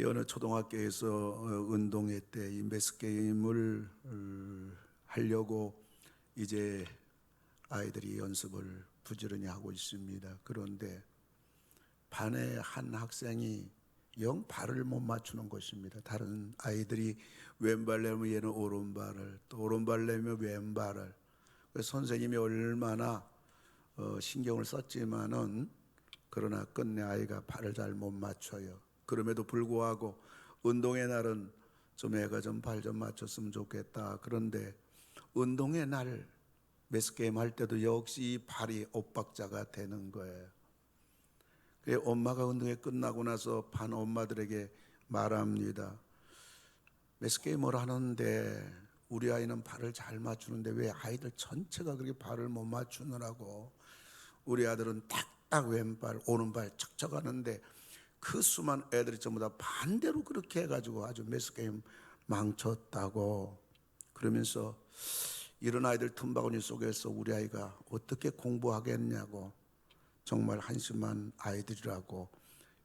이 어느 초등학교에서 운동회 때 이 매스 게임을 하려고 이제 아이들이 연습을 부지런히 하고 있습니다. 그런데 반에 한 학생이 영 발을 못 맞추는 것입니다. 다른 아이들이 왼발 내면 얘는 오른발을, 또 오른발 내면 왼발을. 그래서 선생님이 얼마나 신경을 썼지만은 그러나 끝내 아이가 발을 잘 못 맞춰요. 그럼에도 불구하고 운동의 날은 좀 애가 좀 발 좀 맞췄으면 좋겠다. 그런데 운동의 날 매스게임 할 때도 역시 발이 엇박자가 되는 거예요. 그래서 엄마가 운동회 끝나고 나서 반 엄마들에게 말합니다. 매스게임을 하는데 우리 아이는 발을 잘 맞추는데 왜 아이들 전체가 그렇게 발을 못 맞추느라고. 우리 아들은 딱딱 왼발 오른발 척척 하는데 그 수많은 애들이 전부 다 반대로 그렇게 해가지고 아주 매스게임 망쳤다고. 그러면서 이런 아이들 틈바구니 속에서 우리 아이가 어떻게 공부하겠냐고, 정말 한심한 아이들이라고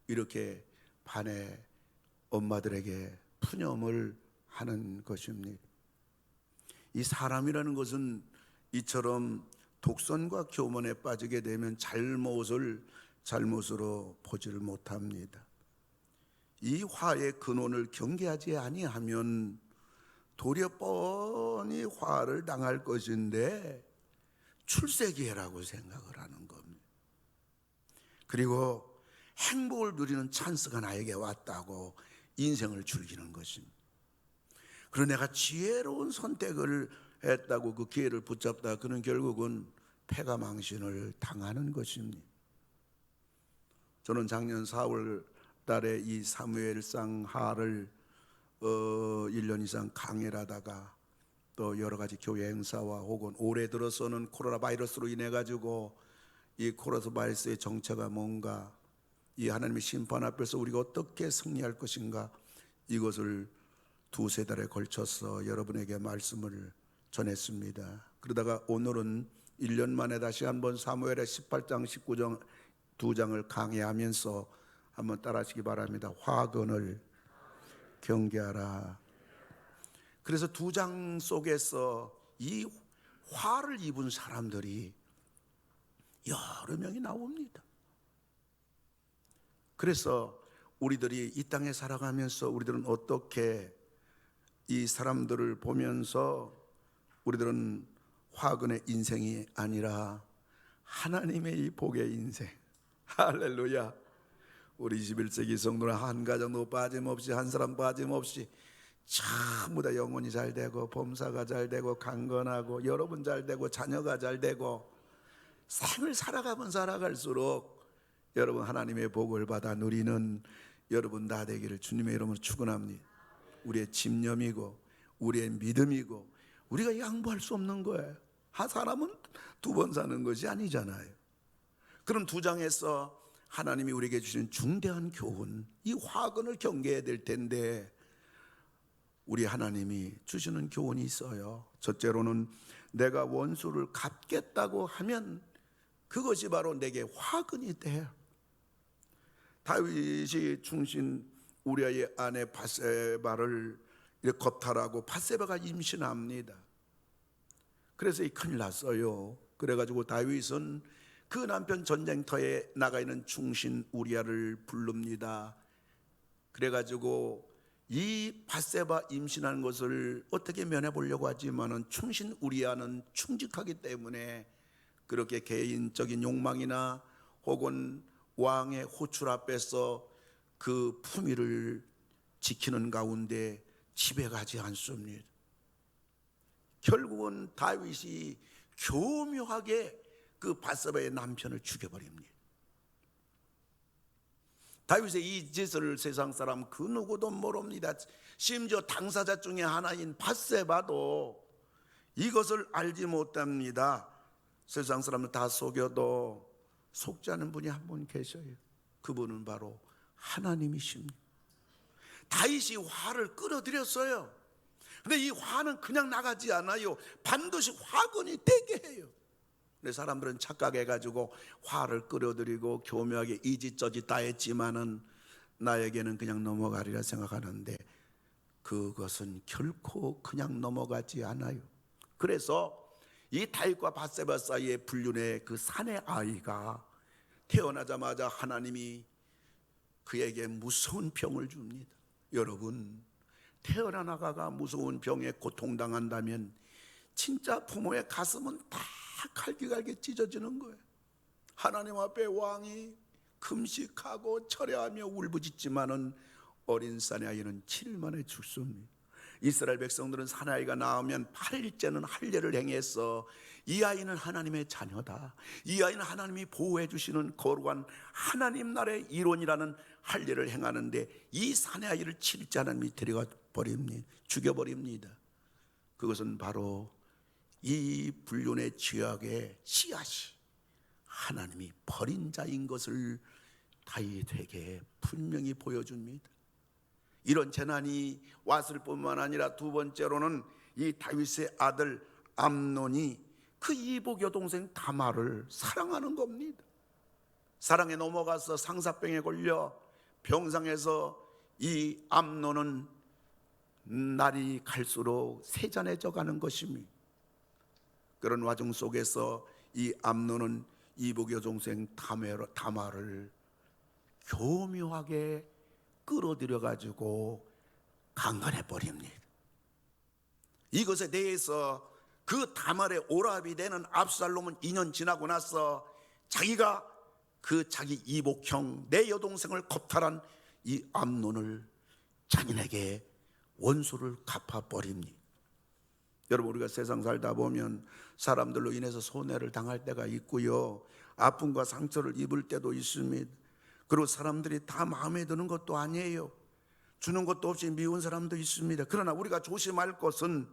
이렇게 반의 엄마들에게 푸념을 하는 것입니다. 이 사람이라는 것은 이처럼 독선과 교만에 빠지게 되면 잘못을 잘못으로 보지를 못합니다. 이 화의 근원을 경계하지 아니하면 도리어 뻔히 화를 당할 것인데 출세기회라고 생각을 하는 겁니다. 그리고 행복을 누리는 찬스가 나에게 왔다고 인생을 즐기는 것입니다. 그리고 내가 지혜로운 선택을 했다고 그 기회를 붙잡다 그는 결국은 패가망신을 당하는 것입니다. 저는 작년 4월 달에 이 사무엘상 하를 1년 이상 강의를 하다가 또 여러 가지 교회 행사와 혹은 올해 들어서는 코로나 바이러스로 인해 가지고 이 코로나 바이러스의 정체가 뭔가, 이 하나님의 심판 앞에서 우리가 어떻게 승리할 것인가, 이것을 두세 달에 걸쳐서 여러분에게 말씀을 전했습니다. 그러다가 오늘은 1년 만에 다시 한번 사무엘의 18장 19장 두 장을 강의하면서 한번 따라하시기 바랍니다. 화근을 경계하라. 그래서 두 장 속에서 이 화를 입은 사람들이 여러 명이 나옵니다. 그래서 우리들이 이 땅에 살아가면서 우리들은 어떻게 이 사람들을 보면서 우리들은 화근의 인생이 아니라 하나님의 이 복의 인생, 할렐루야. 우리 21세기 성도는 한 가정도 빠짐없이, 한 사람 빠짐없이 전부 다 영혼이 잘 되고 범사가 잘 되고 강건하고 여러분 잘 되고 자녀가 잘 되고 삶을 살아가면 살아갈수록 여러분 하나님의 복을 받아 누리는 여러분 다 되기를 주님의 이름으로 축원합니다. 우리의 집념이고 우리의 믿음이고 우리가 양보할 수 없는 거예요. 한 사람은 두 번 사는 것이 아니잖아요. 그럼 두 장에서 하나님이 우리에게 주신 중대한 교훈, 이 화근을 경계해야 될 텐데 우리 하나님이 주시는 교훈이 있어요. 첫째로는 내가 원수를 갚겠다고 하면 그것이 바로 내게 화근이 돼. 다윗이 충신 우리아의 아내 밧세바를 겁탈하고 밧세바가 임신합니다. 그래서 큰일 났어요. 그래가지고 다윗은 그 남편 전쟁터에 나가 있는 충신 우리아를 부릅니다. 그래가지고 이 밧세바 임신하는 것을 어떻게 면해 보려고 하지만은 충신 우리아는 충직하기 때문에 그렇게 개인적인 욕망이나 혹은 왕의 호출 앞에서 그 품위를 지키는 가운데 집에 가지 않습니다. 결국은 다윗이 교묘하게 그 밧세바의 남편을 죽여버립니다. 다윗의 이 짓을 세상 사람 그 누구도 모릅니다. 심지어 당사자 중에 하나인 밧세바도 이것을 알지 못합니다. 세상 사람을 다 속여도 속지 않은 분이 한 분 계셔요. 그분은 바로 하나님이십니다. 다윗이 화를 끌어들였어요. 근데 이 화는 그냥 나가지 않아요. 반드시 화근이 되게 해요. 근데 사람들은 착각해가지고 화를 끌어들이고 교묘하게 이짓저짓 다 했지만은 나에게는 그냥 넘어가리라 생각하는데 그것은 결코 그냥 넘어가지 않아요. 그래서 이 다윗과 밧세바 사이의 불륜의 그 사내 아이가 태어나자마자 하나님이 그에게 무서운 병을 줍니다. 여러분, 태어난 아가가 무서운 병에 고통당한다면 진짜 부모의 가슴은 다 갈기갈기 찢어지는 거예요. 하나님 앞에 왕이 금식하고 철야하며 울부짖지만은 어린 사내아이는 7일 만에 죽습니다. 이스라엘 백성들은 사내아이가 나오면 8일째는 할례를 행해서 이 아이는 하나님의 자녀다, 이 아이는 하나님이 보호해 주시는 거룩한 하나님 나라의 일원이라는 할례를 행하는데 이 사내아이를 7일째 하나님이 데려가 버립니다. 죽여버립니다. 그것은 바로 이 불륜의 죄악의 씨앗이 하나님이 버린 자인 것을 다윗에게 분명히 보여줍니다. 이런 재난이 왔을 뿐만 아니라 두 번째로는 이 다윗의 아들 암논이 그 이복 여동생 다말을 사랑하는 겁니다. 사랑에 넘어가서 상사병에 걸려 병상에서 이 암논은 날이 갈수록 세잔해져 가는 것입니다. 그런 와중 속에서 이 암논은 이복 여동생 다말을 교묘하게 끌어들여 가지고 강간해 버립니다. 이것에 대해서 그 다말의 오랍이 되는 압살롬은 2년 지나고 나서 자기가 그 자기 이복형 내 여동생을 겁탈한 이 암논을 자기에게 원수를 갚아 버립니다. 여러분, 우리가 세상 살다 보면 사람들로 인해서 손해를 당할 때가 있고요, 아픔과 상처를 입을 때도 있습니다. 그리고 사람들이 다 마음에 드는 것도 아니에요. 주는 것도 없이 미운 사람도 있습니다. 그러나 우리가 조심할 것은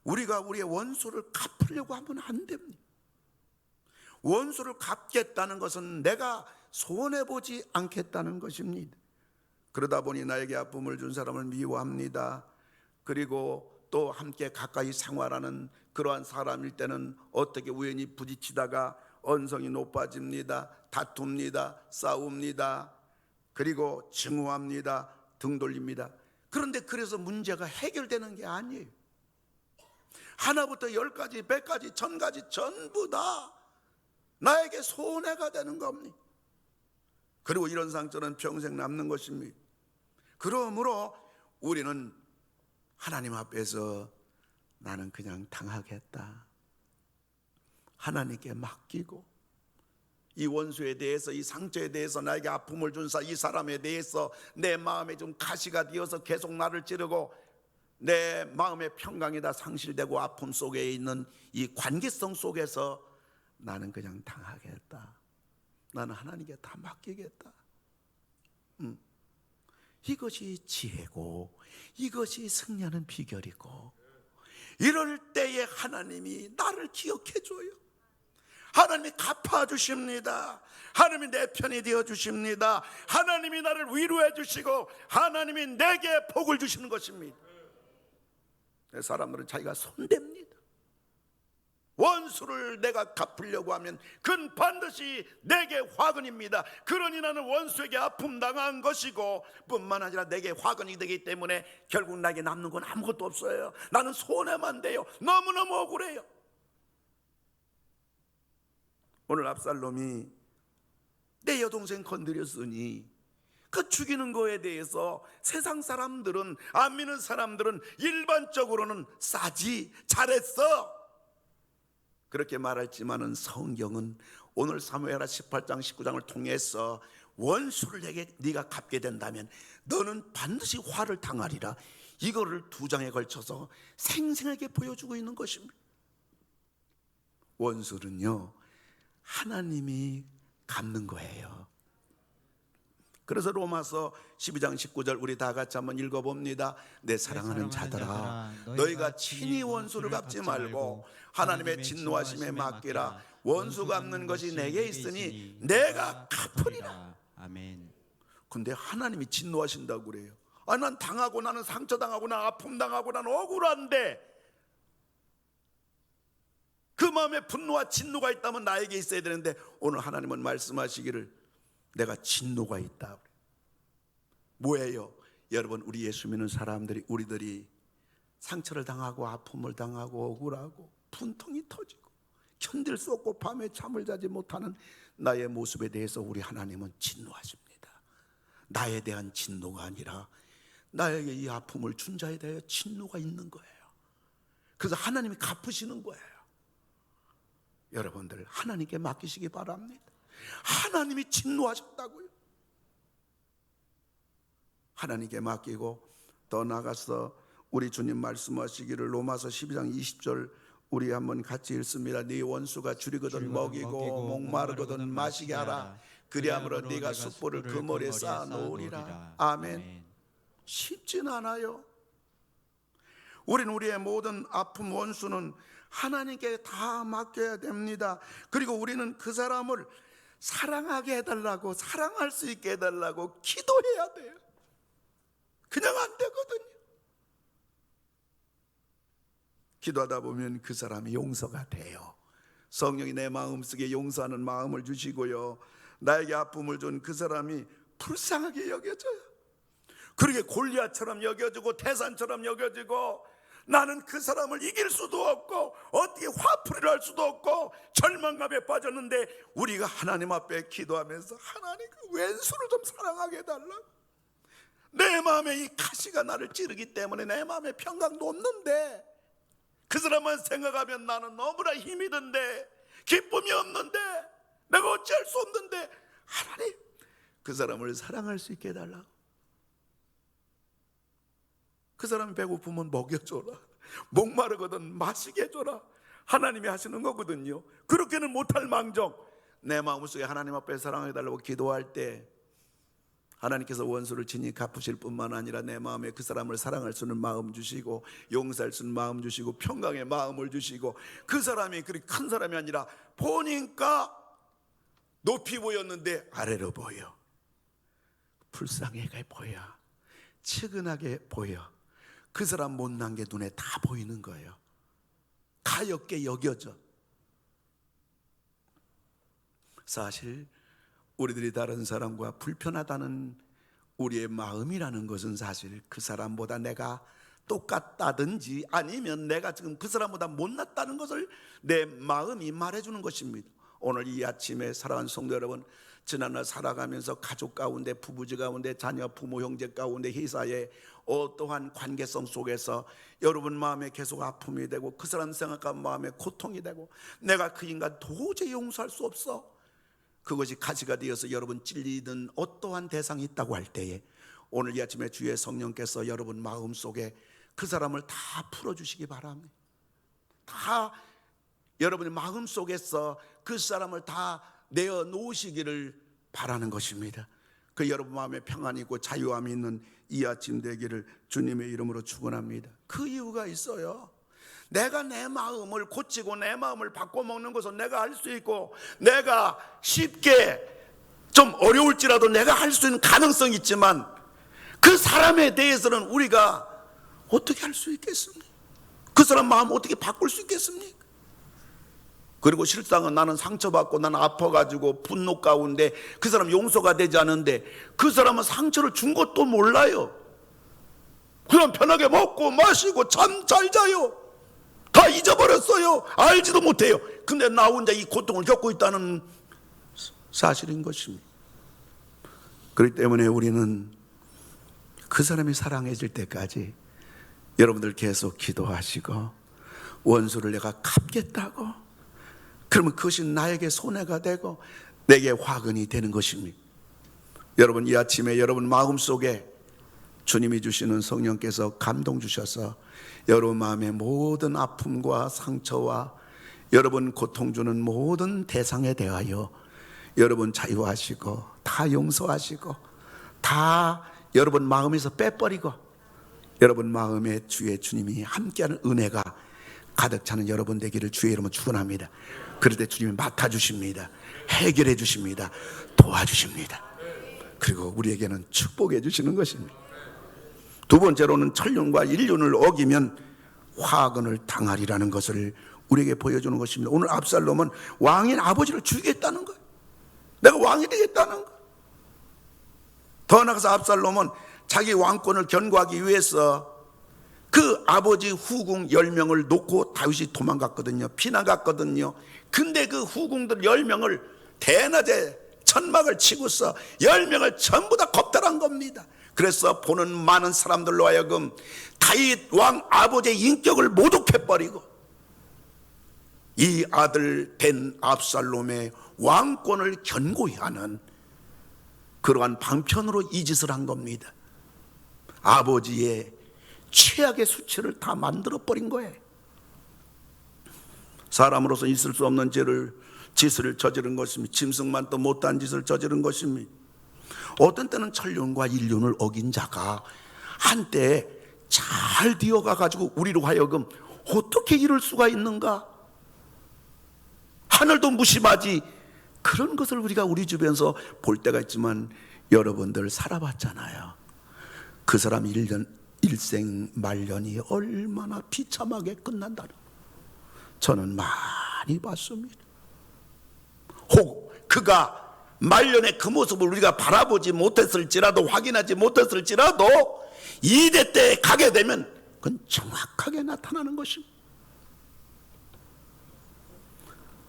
우리가 우리의 원수를 갚으려고 하면 안 됩니다. 원수를 갚겠다는 것은 내가 손해보지 않겠다는 것입니다. 그러다 보니 나에게 아픔을 준 사람을 미워합니다. 그리고 또 함께 가까이 생활하는 그러한 사람일 때는 어떻게 우연히 부딪히다가 언성이 높아집니다. 다툽니다. 싸웁니다. 그리고 증오합니다. 등 돌립니다. 그런데 그래서 문제가 해결되는 게 아니에요. 하나부터 10가지, 100가지, 1000가지 전부 다 나에게 손해가 되는 겁니다. 그리고 이런 상처는 평생 남는 것입니다. 그러므로 우리는 하나님 앞에서 나는 그냥 당하겠다, 하나님께 맡기고 이 원수에 대해서, 이 상처에 대해서, 나에게 아픔을 준 이 사람에 대해서 내 마음에 좀 가시가 되어서 계속 나를 찌르고 내 마음의 평강이 다 상실되고 아픔 속에 있는 이 관계성 속에서 나는 그냥 당하겠다, 나는 하나님께 다 맡기겠다. 이것이 지혜고 이것이 승리하는 비결이고, 이럴 때에 하나님이 나를 기억해 줘요. 하나님이 갚아주십니다. 하나님이 내 편이 되어주십니다. 하나님이 나를 위로해 주시고 하나님이 내게 복을 주시는 것입니다. 사람들은 자기가 손댑니다. 원수를 내가 갚으려고 하면 그건 반드시 내게 화근입니다. 그러니 나는 원수에게 아픔 당한 것이고 뿐만 아니라 내게 화근이 되기 때문에 결국 나에게 남는 건 아무것도 없어요. 나는 손해만 돼요. 너무너무 억울해요. 오늘 압살롬이 내 여동생 건드렸으니 그 죽이는 거에 대해서 세상 사람들은, 안 믿는 사람들은 일반적으로는 싸지, 잘했어, 그렇게 말했지만은 성경은 오늘 사무엘하 18장 19장을 통해서 원수를 내게 네가 갚게 된다면 너는 반드시 화를 당하리라, 이거를 2장에 걸쳐서 생생하게 보여주고 있는 것입니다. 원수는요, 하나님이 갚는 거예요. 그래서 로마서 12장 19절 우리 다 같이 한번 읽어봅니다. 내 사랑하는 자들아, 너희가 친히 원수를 갚지 말고 하나님의 진노하심에 맡기라. 원수 갚는 것이 내게 있으니 내가 갚으리라. 아멘. 근데 하나님이 진노하신다고 그래요. 난 당하고, 나는 상처당하고, 난 아픔 당하고, 난 억울한데 그 마음에 분노와 진노가 있다면 나에게 있어야 되는데 오늘 하나님은 말씀하시기를 내가 진노가 있다. 뭐예요? 여러분, 우리 예수 믿는 사람들이, 우리들이 상처를 당하고 아픔을 당하고 억울하고 분통이 터지고 견딜 수 없고 밤에 잠을 자지 못하는 나의 모습에 대해서 우리 하나님은 진노하십니다. 나에 대한 진노가 아니라 나에게 이 아픔을 준 자에 대해 진노가 있는 거예요. 그래서 하나님이 갚으시는 거예요. 여러분들, 하나님께 맡기시기 바랍니다. 하나님이 진노하셨다고요. 하나님께 맡기고 더 나가서 우리 주님 말씀하시기를 로마서 12장 20절 우리 한번 같이 읽습니다. 네 원수가 줄이거든 먹이고 목마르거든 마시게 하라. 그리함으로 네가 숯불을 그 머리에 쌓아 놓으리라. 아멘. 쉽진 않아요. 우리는 우리의 모든 아픔, 원수는 하나님께 다 맡겨야 됩니다. 그리고 우리는 그 사람을 사랑하게 해달라고, 사랑할 수 있게 해달라고 기도해야 돼요. 그냥 안 되거든요. 기도하다 보면 그 사람이 용서가 돼요. 성령이 내 마음속에 용서하는 마음을 주시고요, 나에게 아픔을 준 그 사람이 불쌍하게 여겨져요. 그러게 골리앗처럼 여겨지고 태산처럼 여겨지고, 나는 그 사람을 이길 수도 없고 어떻게 화풀이를 할 수도 없고 절망감에 빠졌는데, 우리가 하나님 앞에 기도하면서 하나님 그 왼수를 좀 사랑하게 해달라고. 내 마음에 이 가시가 나를 찌르기 때문에 내 마음에 평강도 없는데, 그 사람만 생각하면 나는 너무나 힘이 든데 기쁨이 없는데 내가 어찌할 수 없는데, 하나님 그 사람을 사랑할 수 있게 해달라고. 그 사람이 배고프면 먹여줘라. 목마르거든 마시게 해줘라. 하나님이 하시는 거거든요. 그렇게는 못할 망정 내 마음속에 하나님 앞에 사랑해달라고 기도할 때 하나님께서 원수를 친히 갚으실 뿐만 아니라 내 마음에 그 사람을 사랑할 수 있는 마음 주시고, 용서할 수 있는 마음 주시고, 평강의 마음을 주시고, 그 사람이 그렇게 큰 사람이 아니라 보니까 높이 보였는데 아래로 보여, 불쌍하게 보여, 측은하게 보여. 그 사람 못난 게 눈에 다 보이는 거예요. 가엾게 여겨져. 사실 우리들이 다른 사람과 불편하다는 우리의 마음이라는 것은 사실 그 사람보다 내가 똑같다든지 아니면 내가 지금 그 사람보다 못났다는 것을 내 마음이 말해주는 것입니다. 오늘 이 아침에 사랑하는 성도 여러분, 지난날 살아가면서 가족 가운데, 부부지 가운데, 자녀, 부모, 형제 가운데, 회사의 어떠한 관계성 속에서 여러분 마음에 계속 아픔이 되고, 그 사람 생각하면 마음에 고통이 되고, 내가 그 인간 도저히 용서할 수 없어, 그것이 가시가 되어서 여러분 찔리던 어떠한 대상이 있다고 할 때에, 오늘 이 아침에 주의 성령께서 여러분 마음속에 그 사람을 다 풀어주시기 바랍니다. 다 여러분의 마음속에서 그 사람을 다 내어놓으시기를 바라는 것입니다. 그 여러분 마음에 평안이 있고 자유함이 있는 이 아침 되기를 주님의 이름으로 축원합니다. 그 이유가 있어요. 내가 내 마음을 고치고 내 마음을 바꿔먹는 것은 내가 할 수 있고, 내가 쉽게 좀 어려울지라도 내가 할 수 있는 가능성이 있지만, 그 사람에 대해서는 우리가 어떻게 할 수 있겠습니까? 그 사람 마음 어떻게 바꿀 수 있겠습니까? 그리고 실상은 나는 상처받고 나는 아파가지고 분노 가운데 그 사람 용서가 되지 않은데, 그 사람은 상처를 준 것도 몰라요. 그냥 편하게 먹고 마시고 잠 잘 자요. 다 잊어버렸어요. 알지도 못해요. 근데 나 혼자 이 고통을 겪고 있다는 사실인 것입니다. 그렇기 때문에 우리는 그 사람이 사랑해질 때까지 여러분들 계속 기도하시고, 원수를 내가 갚겠다고, 그러면 그것이 나에게 손해가 되고 내게 화근이 되는 것입니다. 여러분, 이 아침에 여러분 마음속에 주님이 주시는 성령께서 감동 주셔서 여러분 마음의 모든 아픔과 상처와 여러분 고통 주는 모든 대상에 대하여 여러분 자유하시고, 다 용서하시고, 다 여러분 마음에서 빼버리고, 여러분 마음에 주의 주님이 함께하는 은혜가 가득 차는 여러분 되기를 주의 이름으로 축원합니다. 그럴 때 주님이 맡아주십니다. 해결해 주십니다. 도와주십니다. 그리고 우리에게는 축복해 주시는 것입니다. 두 번째로는 천륜과 인륜을 어기면 화근을 당하리라는 것을 우리에게 보여주는 것입니다. 오늘 압살롬은 왕인 아버지를 죽이겠다는 거예요. 내가 왕이 되겠다는 거예요. 더 나아가서 압살롬은 자기 왕권을 견고하기 위해서 그 아버지 후궁 10명을 놓고 다윗이 도망갔거든요. 피난갔거든요. 근데 그 후궁들 10명을 대낮에 천막을 치고서 10명을 전부 다 겁탈한 겁니다. 그래서 보는 많은 사람들로 하여금 다윗 왕 아버지의 인격을 모독해버리고 이 아들 된 압살롬의 왕권을 견고히 하는 그러한 방편으로 이 짓을 한 겁니다. 아버지의 최악의 수치를 다 만들어버린 거예요. 사람으로서 있을 수 없는 짓을 저지른 것입니다. 짐승만도 못한 짓을 저지른 것입니다. 어떤 때는 천륜과 인륜을 어긴 자가 한때 잘 되어가가지고 우리로 하여금 어떻게 이럴 수가 있는가? 하늘도 무심하지. 그런 것을 우리가 우리 주변에서 볼 때가 있지만 여러분들 살아봤잖아요. 그 사람 일생 말년이 얼마나 비참하게 끝난다는 저는 많이 봤습니다. 혹 그가 말년의 그 모습을 우리가 바라보지 못했을지라도 확인하지 못했을지라도 이대 때 가게 되면 그건 정확하게 나타나는 것입니다.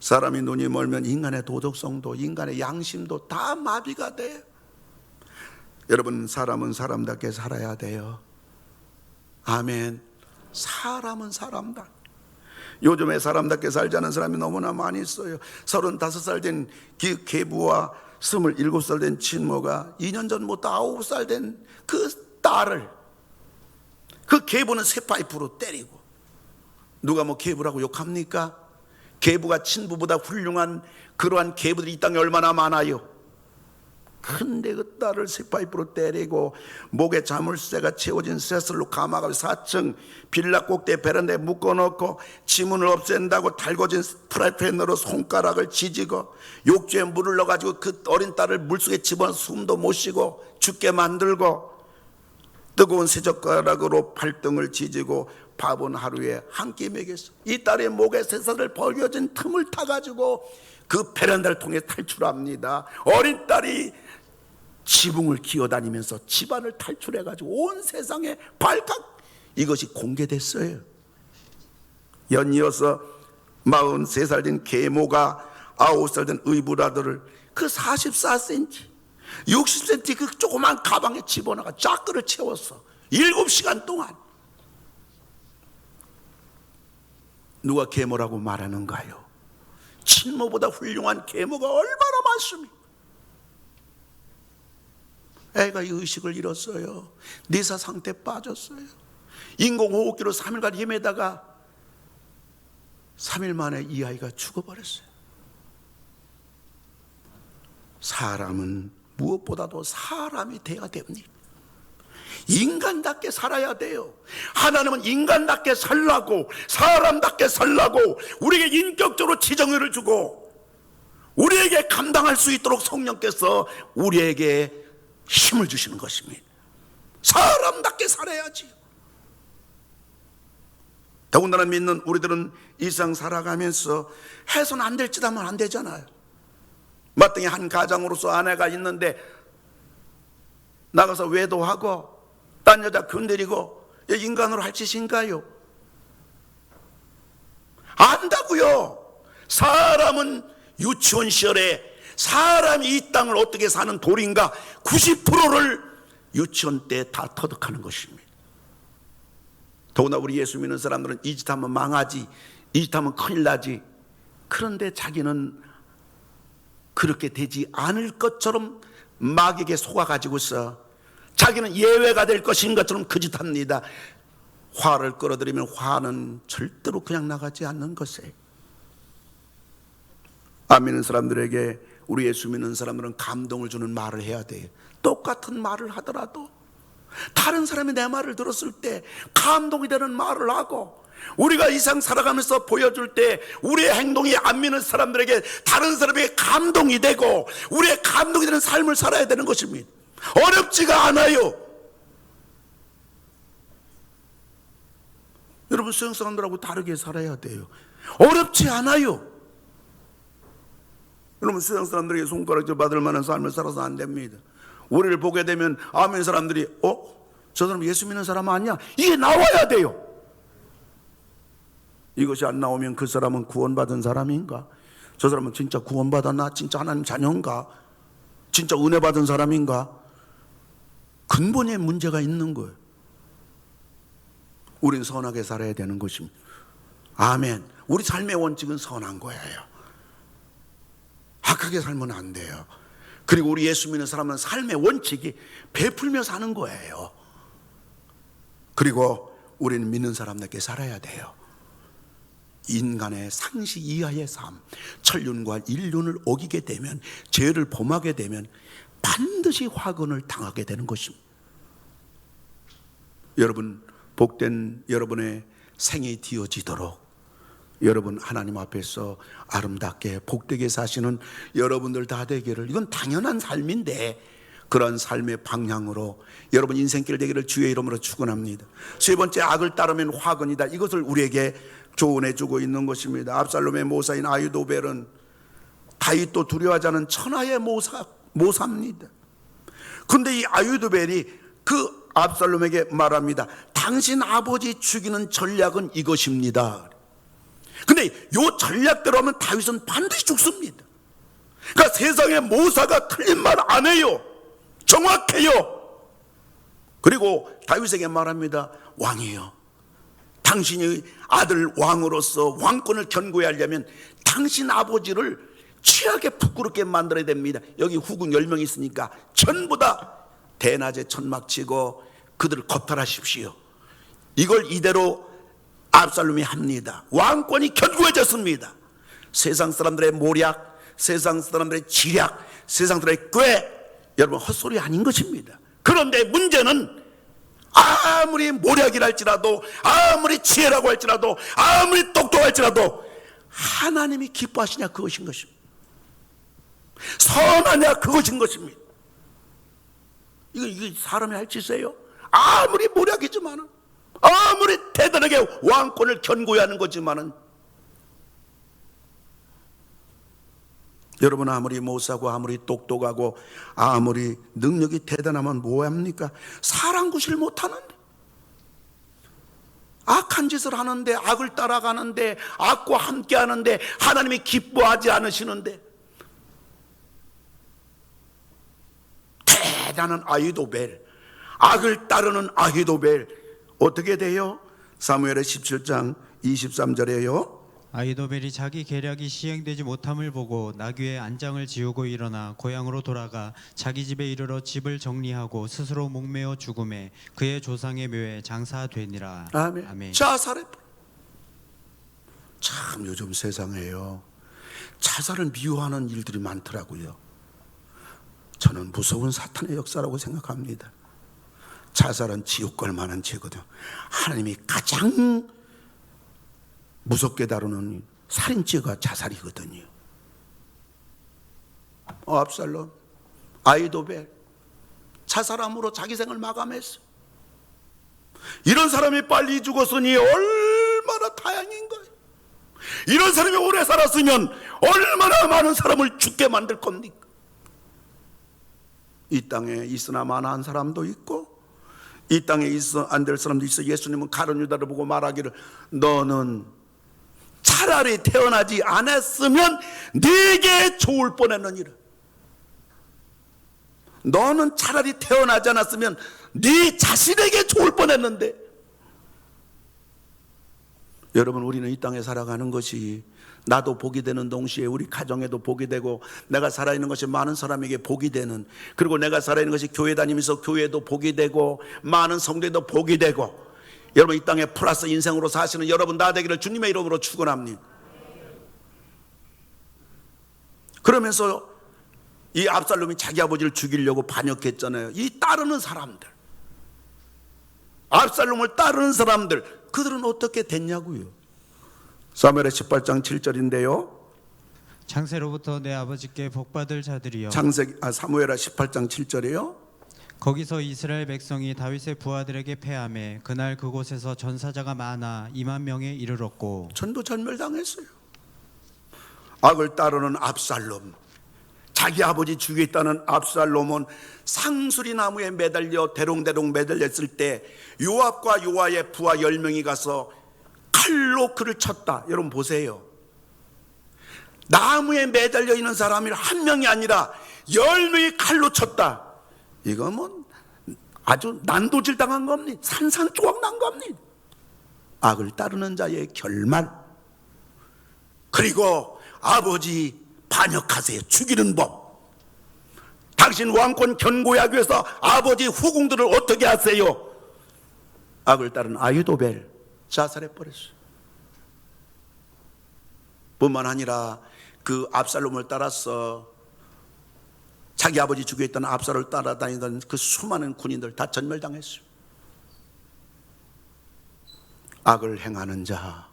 사람이 눈이 멀면 인간의 도덕성도 인간의 양심도 다 마비가 돼요. 여러분, 사람은 사람답게 살아야 돼요. 아멘. 사람은 사람답게. 요즘에 사람답게 살자는 사람이 너무나 많이 있어요. 35살 된 계부와 27살 된 친모가 2년 전부터 9살 된 그 딸을 그 계부는 쇠파이프로 때리고, 누가 뭐 계부라고 욕합니까? 계부가 친부보다 훌륭한 그러한 계부들이 이 땅에 얼마나 많아요. 근데 그 딸을 쇠파이프로 때리고 목에 자물쇠가 채워진 쇠슬로 감아가지고 4층 빌라 꼭대 베란다에 묶어놓고 지문을 없앤다고 달궈진 프라이팬으로 손가락을 지지고 욕조에 물을 넣어가지고 그 어린 딸을 물속에 집어넣어 숨도 못 쉬고 죽게 만들고 뜨거운 새젓가락으로 발등을 지지고 밥은 하루에 한 끼 먹였어. 이 딸의 목에 쇠사슬 벌겨진 틈을 타가지고 그 베란다를 통해 탈출합니다. 어린 딸이 지붕을 기어다니면서 집안을 탈출해가지고 온 세상에 발칵 이것이 공개됐어요. 연이어서 43살 된 계모가 9살 된 의붓아들을 그 44cm 60cm 그 조그만 가방에 집어넣어 짝그를 채웠어. 7시간 동안. 누가 계모라고 말하는가요? 친모보다 훌륭한 계모가 얼마나 많습니까? 애가 이 의식을 잃었어요. 내사 상태에 빠졌어요. 인공호흡기로 3일간 헤매다가 3일 만에 이 아이가 죽어버렸어요. 사람은 무엇보다도 사람이 돼야 됩니다. 인간답게 살아야 돼요. 하나님은 인간답게 살라고, 사람답게 살라고 우리에게 인격적으로 지정의를 주고 우리에게 감당할 수 있도록 성령께서 우리에게 힘을 주시는 것입니다. 사람답게 살아야지. 더군다나 믿는 우리들은 일상 살아가면서 해서는 안 될 짓 하면 안 되잖아요. 마땅히 한 가장으로서 아내가 있는데 나가서 외도하고 딴 여자 건드리고 인간으로 할 짓인가요? 안다고요. 사람은 유치원 시절에 사람이 이 땅을 어떻게 사는 도리인가 90%를 유치원 때 다 터득하는 것입니다. 더구나 우리 예수 믿는 사람들은 이 짓 하면 망하지, 이 짓 하면 큰일 나지. 그런데 자기는 그렇게 되지 않을 것처럼 마귀에게 속아가지고서 자기는 예외가 될 것인 것처럼 그 짓 합니다. 화를 끌어들이면 화는 절대로 그냥 나가지 않는 것이에요. 안 믿는 사람들에게 우리 예수 믿는 사람들은 감동을 주는 말을 해야 돼요. 똑같은 말을 하더라도 다른 사람이 내 말을 들었을 때 감동이 되는 말을 하고, 우리가 이 세상 살아가면서 보여줄 때 우리의 행동이 안 믿는 사람들에게 다른 사람에게 감동이 되고 우리의 감동이 되는 삶을 살아야 되는 것입니다. 어렵지가 않아요. 여러분, 서양 사람들하고 다르게 살아야 돼요. 어렵지 않아요. 여러분, 서양 사람들에게 손가락질 받을 만한 삶을 살아서 안 됩니다. 우리를 보게 되면 아멘 사람들이 저 사람 예수 믿는 사람 아니야. 이게 나와야 돼요. 이것이 안 나오면 그 사람은 구원받은 사람인가? 저 사람은 진짜 구원받았나? 진짜 하나님 자녀인가? 진짜 은혜 받은 사람인가? 근본에 문제가 있는 거예요. 우린 선하게 살아야 되는 것입니다. 아멘. 우리 삶의 원칙은 선한 거예요. 악하게 살면 안 돼요. 그리고 우리 예수 믿는 사람은 삶의 원칙이 베풀며 사는 거예요. 그리고 우리는 믿는 사람답게 살아야 돼요. 인간의 상식 이하의 삶, 천륜과 인륜을 어기게 되면, 죄를 범하게 되면 반드시 화근을 당하게 되는 것입니다. 여러분, 복된 여러분의 생이 되어지도록 여러분 하나님 앞에서 아름답게 복되게 사시는 여러분들 다 되기를, 이건 당연한 삶인데 그런 삶의 방향으로 여러분 인생길 되기를 주의 이름으로 축원합니다. 세 번째, 악을 따르면 화근이다. 이것을 우리에게 조언해 주고 있는 것입니다. 압살롬의 모사인 아히도벨은 다윗도 두려워하지 않은 천하의 모사입니다. 그런데 이 아히도벨이 그 압살롬에게 말합니다. 당신 아버지 죽이는 전략은 이것입니다. 근데 이 전략대로 하면 다윗은 반드시 죽습니다. 그러니까 세상의 모사가 틀린 말 안 해요. 정확해요. 그리고 다윗에게 말합니다. 왕이요, 당신이 아들 왕으로서 왕권을 견고하려면 당신 아버지를 취하게 부끄럽게 만들어야 됩니다. 여기 후궁 10명 있으니까 전부 다 대낮에 천막 치고 그들을 겁탈하십시오. 이걸 이대로 압살롬이 합니다. 왕권이 견고해졌습니다. 세상 사람들의 모략, 세상 사람들의 지략, 세상 사람들의 꾀, 여러분 헛소리 아닌 것입니다. 그런데 문제는 아무리 모략이랄지라도, 아무리 지혜라고 할지라도, 아무리 똑똑할지라도 하나님이 기뻐하시냐 그것인 것입니다. 선하냐 그것인 것입니다. 이게 사람이 할 짓이에요? 아무리 모략이지만은, 아무리 대단하게 왕권을 견고히 하는 거지만은, 여러분 아무리 못사고 아무리 똑똑하고 아무리 능력이 대단하면 뭐합니까? 사람 구실 못하는데, 악한 짓을 하는데, 악을 따라가는데, 악과 함께 하는데 하나님이 기뻐하지 않으시는데, 대단한 아히도벨, 악을 따르는 아히도벨 어떻게 돼요? 사무엘의 17장 23절에요. 아히도벨이 자기 계략이 시행되지 못함을 보고 나귀의 안장을 지우고 일어나 고향으로 돌아가 자기 집에 이르러 집을 정리하고 스스로 목매어 죽음에 그의 조상의 묘에 장사되니라. 아멘. 아멘. 자살해. 참 요즘 세상에요, 자살을 미워하는 일들이 많더라고요. 저는 무서운 사탄의 역사라고 생각합니다. 자살은 지옥 갈 만한 죄거든요. 하나님이 가장 무섭게 다루는 살인죄가 자살이거든요. 압살롬, 아히도벨 자살함으로 자기 생을 마감했어. 이런 사람이 빨리 죽었으니 얼마나 다행인 거예요. 이런 사람이 오래 살았으면 얼마나 많은 사람을 죽게 만들 겁니까? 이 땅에 있으나 마나한 사람도 있고 이 땅에 있어 안 될 사람도 있어. 예수님은 가룟 유다를 보고 말하기를, 너는 차라리 태어나지 않았으면 네게 좋을 뻔했느니라. 너는 차라리 태어나지 않았으면 네 자신에게 좋을 뻔했는데. 여러분, 우리는 이 땅에 살아가는 것이 나도 복이 되는 동시에 우리 가정에도 복이 되고, 내가 살아있는 것이 많은 사람에게 복이 되는, 그리고 내가 살아있는 것이 교회 다니면서 교회도 복이 되고 많은 성도에도 복이 되고, 여러분 이 땅에 플러스 인생으로 사시는 여러분 다 되기를 주님의 이름으로 축원합니다. 그러면서 이 압살롬이 자기 아버지를 죽이려고 반역했잖아요. 이 따르는 사람들, 압살롬을 따르는 사람들, 그들은 어떻게 됐냐고요. 사무엘의 18장 7절인데요. 창세로부터 내 아버지께 복받을 자들이여. 사무엘의 18장 7절이에요. 거기서 이스라엘 백성이 다윗의 부하들에게 패하매 그날 그곳에서 전사자가 많아 2만 명에 이르렀고 전부 전멸당했어요. 악을 따르는 압살롬, 자기 아버지 죽이겠다는 압살롬은 상수리 나무에 매달려 대롱대롱 매달렸을 때 요압과 요아의 부하 10명이 가서 칼로 그를 쳤다. 여러분 보세요. 나무에 매달려 있는 사람이 한 명이 아니라 10명이 칼로 쳤다. 이거 뭐 아주 난도질 당한 겁니다. 산산조각 난 겁니다. 악을 따르는 자의 결말. 그리고 아버지 반역하세요. 죽이는 법. 당신 왕권 견고하기 위해서 아버지 후궁들을 어떻게 하세요? 악을 따른 아히도벨 자살해버렸어요. 뿐만 아니라 그 압살롬을 따라서 자기 아버지 죽여있던 압살을 따라다니던 그 수많은 군인들 다 전멸당했어요. 악을 행하는 자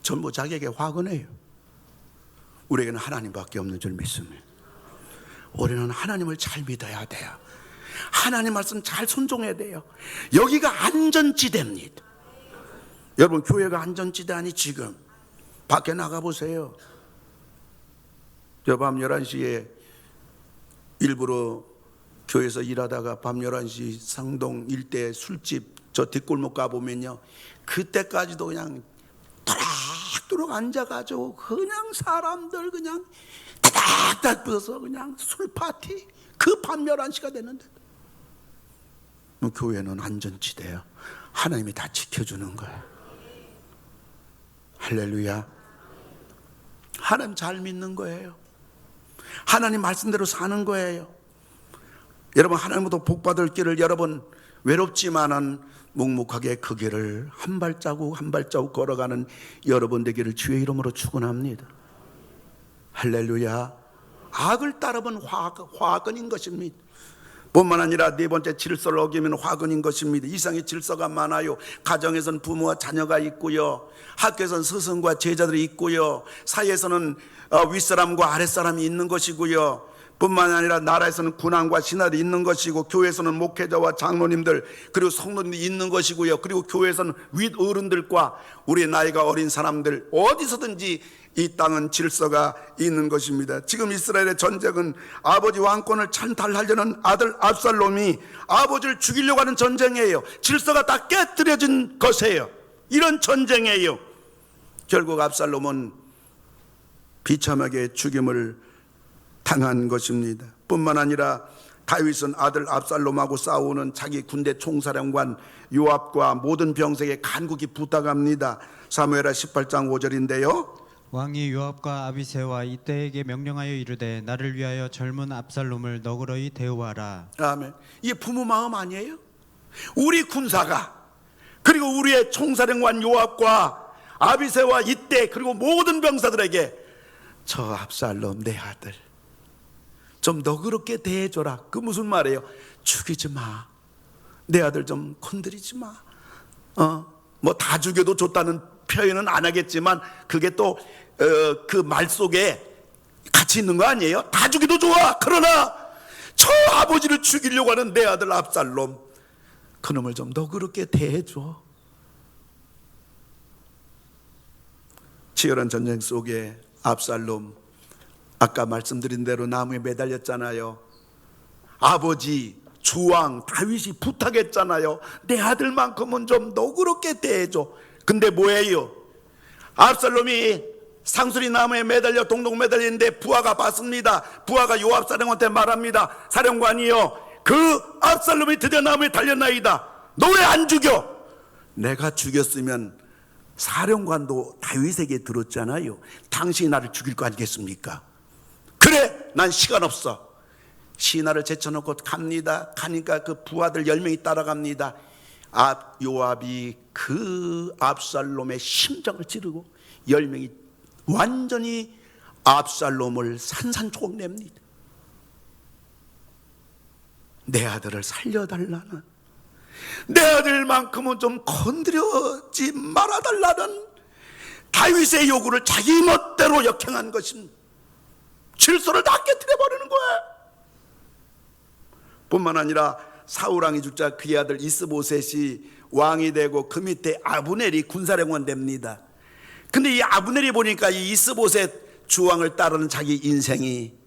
전부 자기에게 화근해요. 우리에게는 하나님밖에 없는 줄 믿습니다. 우리는 하나님을 잘 믿어야 돼요. 하나님 말씀 잘 순종해야 돼요. 여기가 안전지대입니다. 여러분 교회가 안전지대 아니? 지금 밖에 나가보세요. 저 밤 11시에 일부러 교회에서 일하다가 밤 11시 상동 일대 술집 저 뒷골목 가보면요, 그때까지도 그냥 도락도락 앉아가지고 그냥 사람들 그냥 다닥다닥 붙어서 그냥 술 파티, 그 밤 11시가 됐는데. 교회는 안전지대예요. 하나님이 다 지켜주는 거예요. 할렐루야. 하나님 잘 믿는 거예요. 하나님 말씀대로 사는 거예요. 여러분 하나님부터 복받을 길을 여러분 외롭지만은 묵묵하게 그 길을 한 발자국 한 발자국 걸어가는 여러분 되기를 주의 이름으로 축원합니다. 할렐루야. 악을 따르면 화근인 것입니다. 뿐만 아니라 네 번째 질서를 어기면 화근인 것입니다. 이상의 질서가 많아요. 가정에서는 부모와 자녀가 있고요, 학교에서는 스승과 제자들이 있고요, 사회에서는 윗사람과 아랫사람이 있는 것이고요, 뿐만 아니라 나라에서는 군왕과 신하들이 있는 것이고, 교회에서는 목회자와 장로님들 그리고 성도님들이 있는 것이고요, 그리고 교회에서는 윗 어른들과 우리 나이가 어린 사람들, 어디서든지 이 땅은 질서가 있는 것입니다. 지금 이스라엘의 전쟁은 아버지 왕권을 찬탈하려는 아들 압살롬이 아버지를 죽이려고 하는 전쟁이에요. 질서가 다 깨뜨려진 것이에요. 이런 전쟁이에요. 결국 압살롬은 비참하게 죽임을 당한 것입니다. 뿐만 아니라 다윗은 아들 압살롬하고 싸우는 자기 군대 총사령관 요압과 모든 병사에게 간곡히 부탁합니다. 사무엘하 18장 5절인데요 왕이 요압과 아비새와 이때에게 명령하여 이르되 나를 위하여 젊은 압살롬을 너그러이 대우하라. 아멘. 이게 부모 마음 아니에요? 우리 군사가 그리고 우리의 총사령관 요압과 아비새와 이때 그리고 모든 병사들에게 저 압살롬 내 아들 좀 너그럽게 대해줘라. 그 무슨 말이에요? 죽이지 마. 내 아들 좀 건드리지 마. 뭐 다 죽여도 좋다는 표현은 안 하겠지만 그게 또 그 말 속에 같이 있는 거 아니에요? 다 죽여도 좋아. 그러나 저 아버지를 죽이려고 하는 내 아들 압살롬, 그놈을 좀 너그럽게 대해줘. 치열한 전쟁 속에 압살롬, 아까 말씀드린 대로 나무에 매달렸잖아요. 아버지 주왕 다윗이 부탁했잖아요. 내 아들만큼은 좀 너그럽게 대해줘. 근데 뭐예요? 압살롬이 상수리 나무에 매달려 동동 매달리는데 부하가 봤습니다. 부하가 요압 사령관한테 말합니다. 사령관이요, 그 압살롬이 드디어 나무에 달렸나이다. 너 왜 안 죽여? 내가 죽였으면 사령관도 다윗에게 들었잖아요. 당신이 나를 죽일 거 아니겠습니까? 그래, 난 시간 없어. 신하를 제쳐놓고 갑니다. 가니까 그 부하들 10명이 따라갑니다. 요압이 그 압살롬의 심장을 찌르고 10명이 완전히 압살롬을 산산조각 냅니다. 내 아들을 살려달라는, 내 아들만큼은 좀 건드려지 말아달라는 다윗의 요구를 자기 멋대로 역행한 것입니다. 질서를 다 깨뜨려버리는 거예요. 뿐만 아니라 사울왕이 죽자 그의 아들 이스보셋이 왕이 되고 그 밑에 아브넬이 군사령관 됩니다. 근데 이 아브넬이 보니까 이 이스보셋 주왕을 따르는 자기 인생이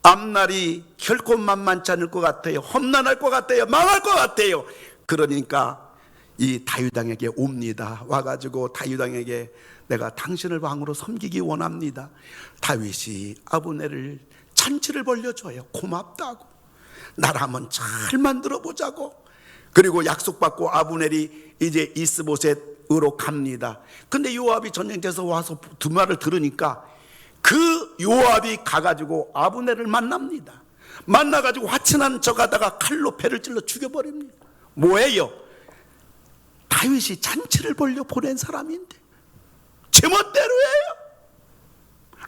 앞날이 결코 만만치 않을 것 같아요. 험난할 것 같아요. 망할 것 같아요. 그러니까 이 다윗 왕에게 옵니다. 와가지고 다윗 왕에게 내가 당신을 왕으로 섬기기 원합니다. 다윗이 아브넬을 잔치를 벌려줘요. 고맙다고, 나를 한번 잘 만들어 보자고. 그리고 약속받고 아브넬이 이제 이스보셋으로 갑니다. 근데 요압이 전쟁터에서 와서 두 말을 들으니까 그 요압이 가가지고 아브넬을 만납니다. 만나가지고 화친한 척하다가 칼로 배를 찔러 죽여버립니다. 뭐예요? 다윗이 잔치를 벌려 보낸 사람인데 제멋대로 해요.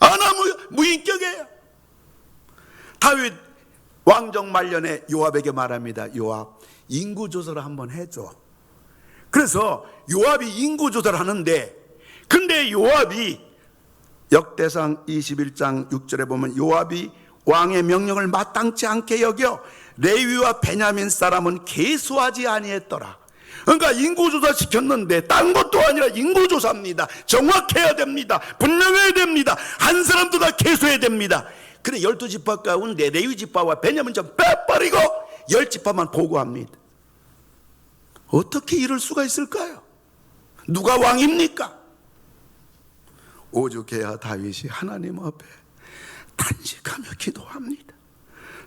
아나 무인격이에요. 다윗 왕정 말년에 요압에게 말합니다. 요압, 인구조사를 한번 해줘. 그래서 요압이 인구조사를 하는데, 근데 요압이 역대상 21장 6절에 보면 요압이 왕의 명령을 마땅치 않게 여겨 레위와 베냐민 사람은 계수하지 아니했더라. 그러니까 인구조사 시켰는데 딴 것도 아니라 인구조사입니다. 정확해야 됩니다. 분명해야 됩니다. 한 사람도 다 계수해야 됩니다. 그래 12지파 가운데 레위지파와 베냐민 좀 빼버리고 10지파만 보고합니다. 어떻게 이럴 수가 있을까요? 누가 왕입니까? 오죽해야 다윗이 하나님 앞에 단식하며 기도합니다.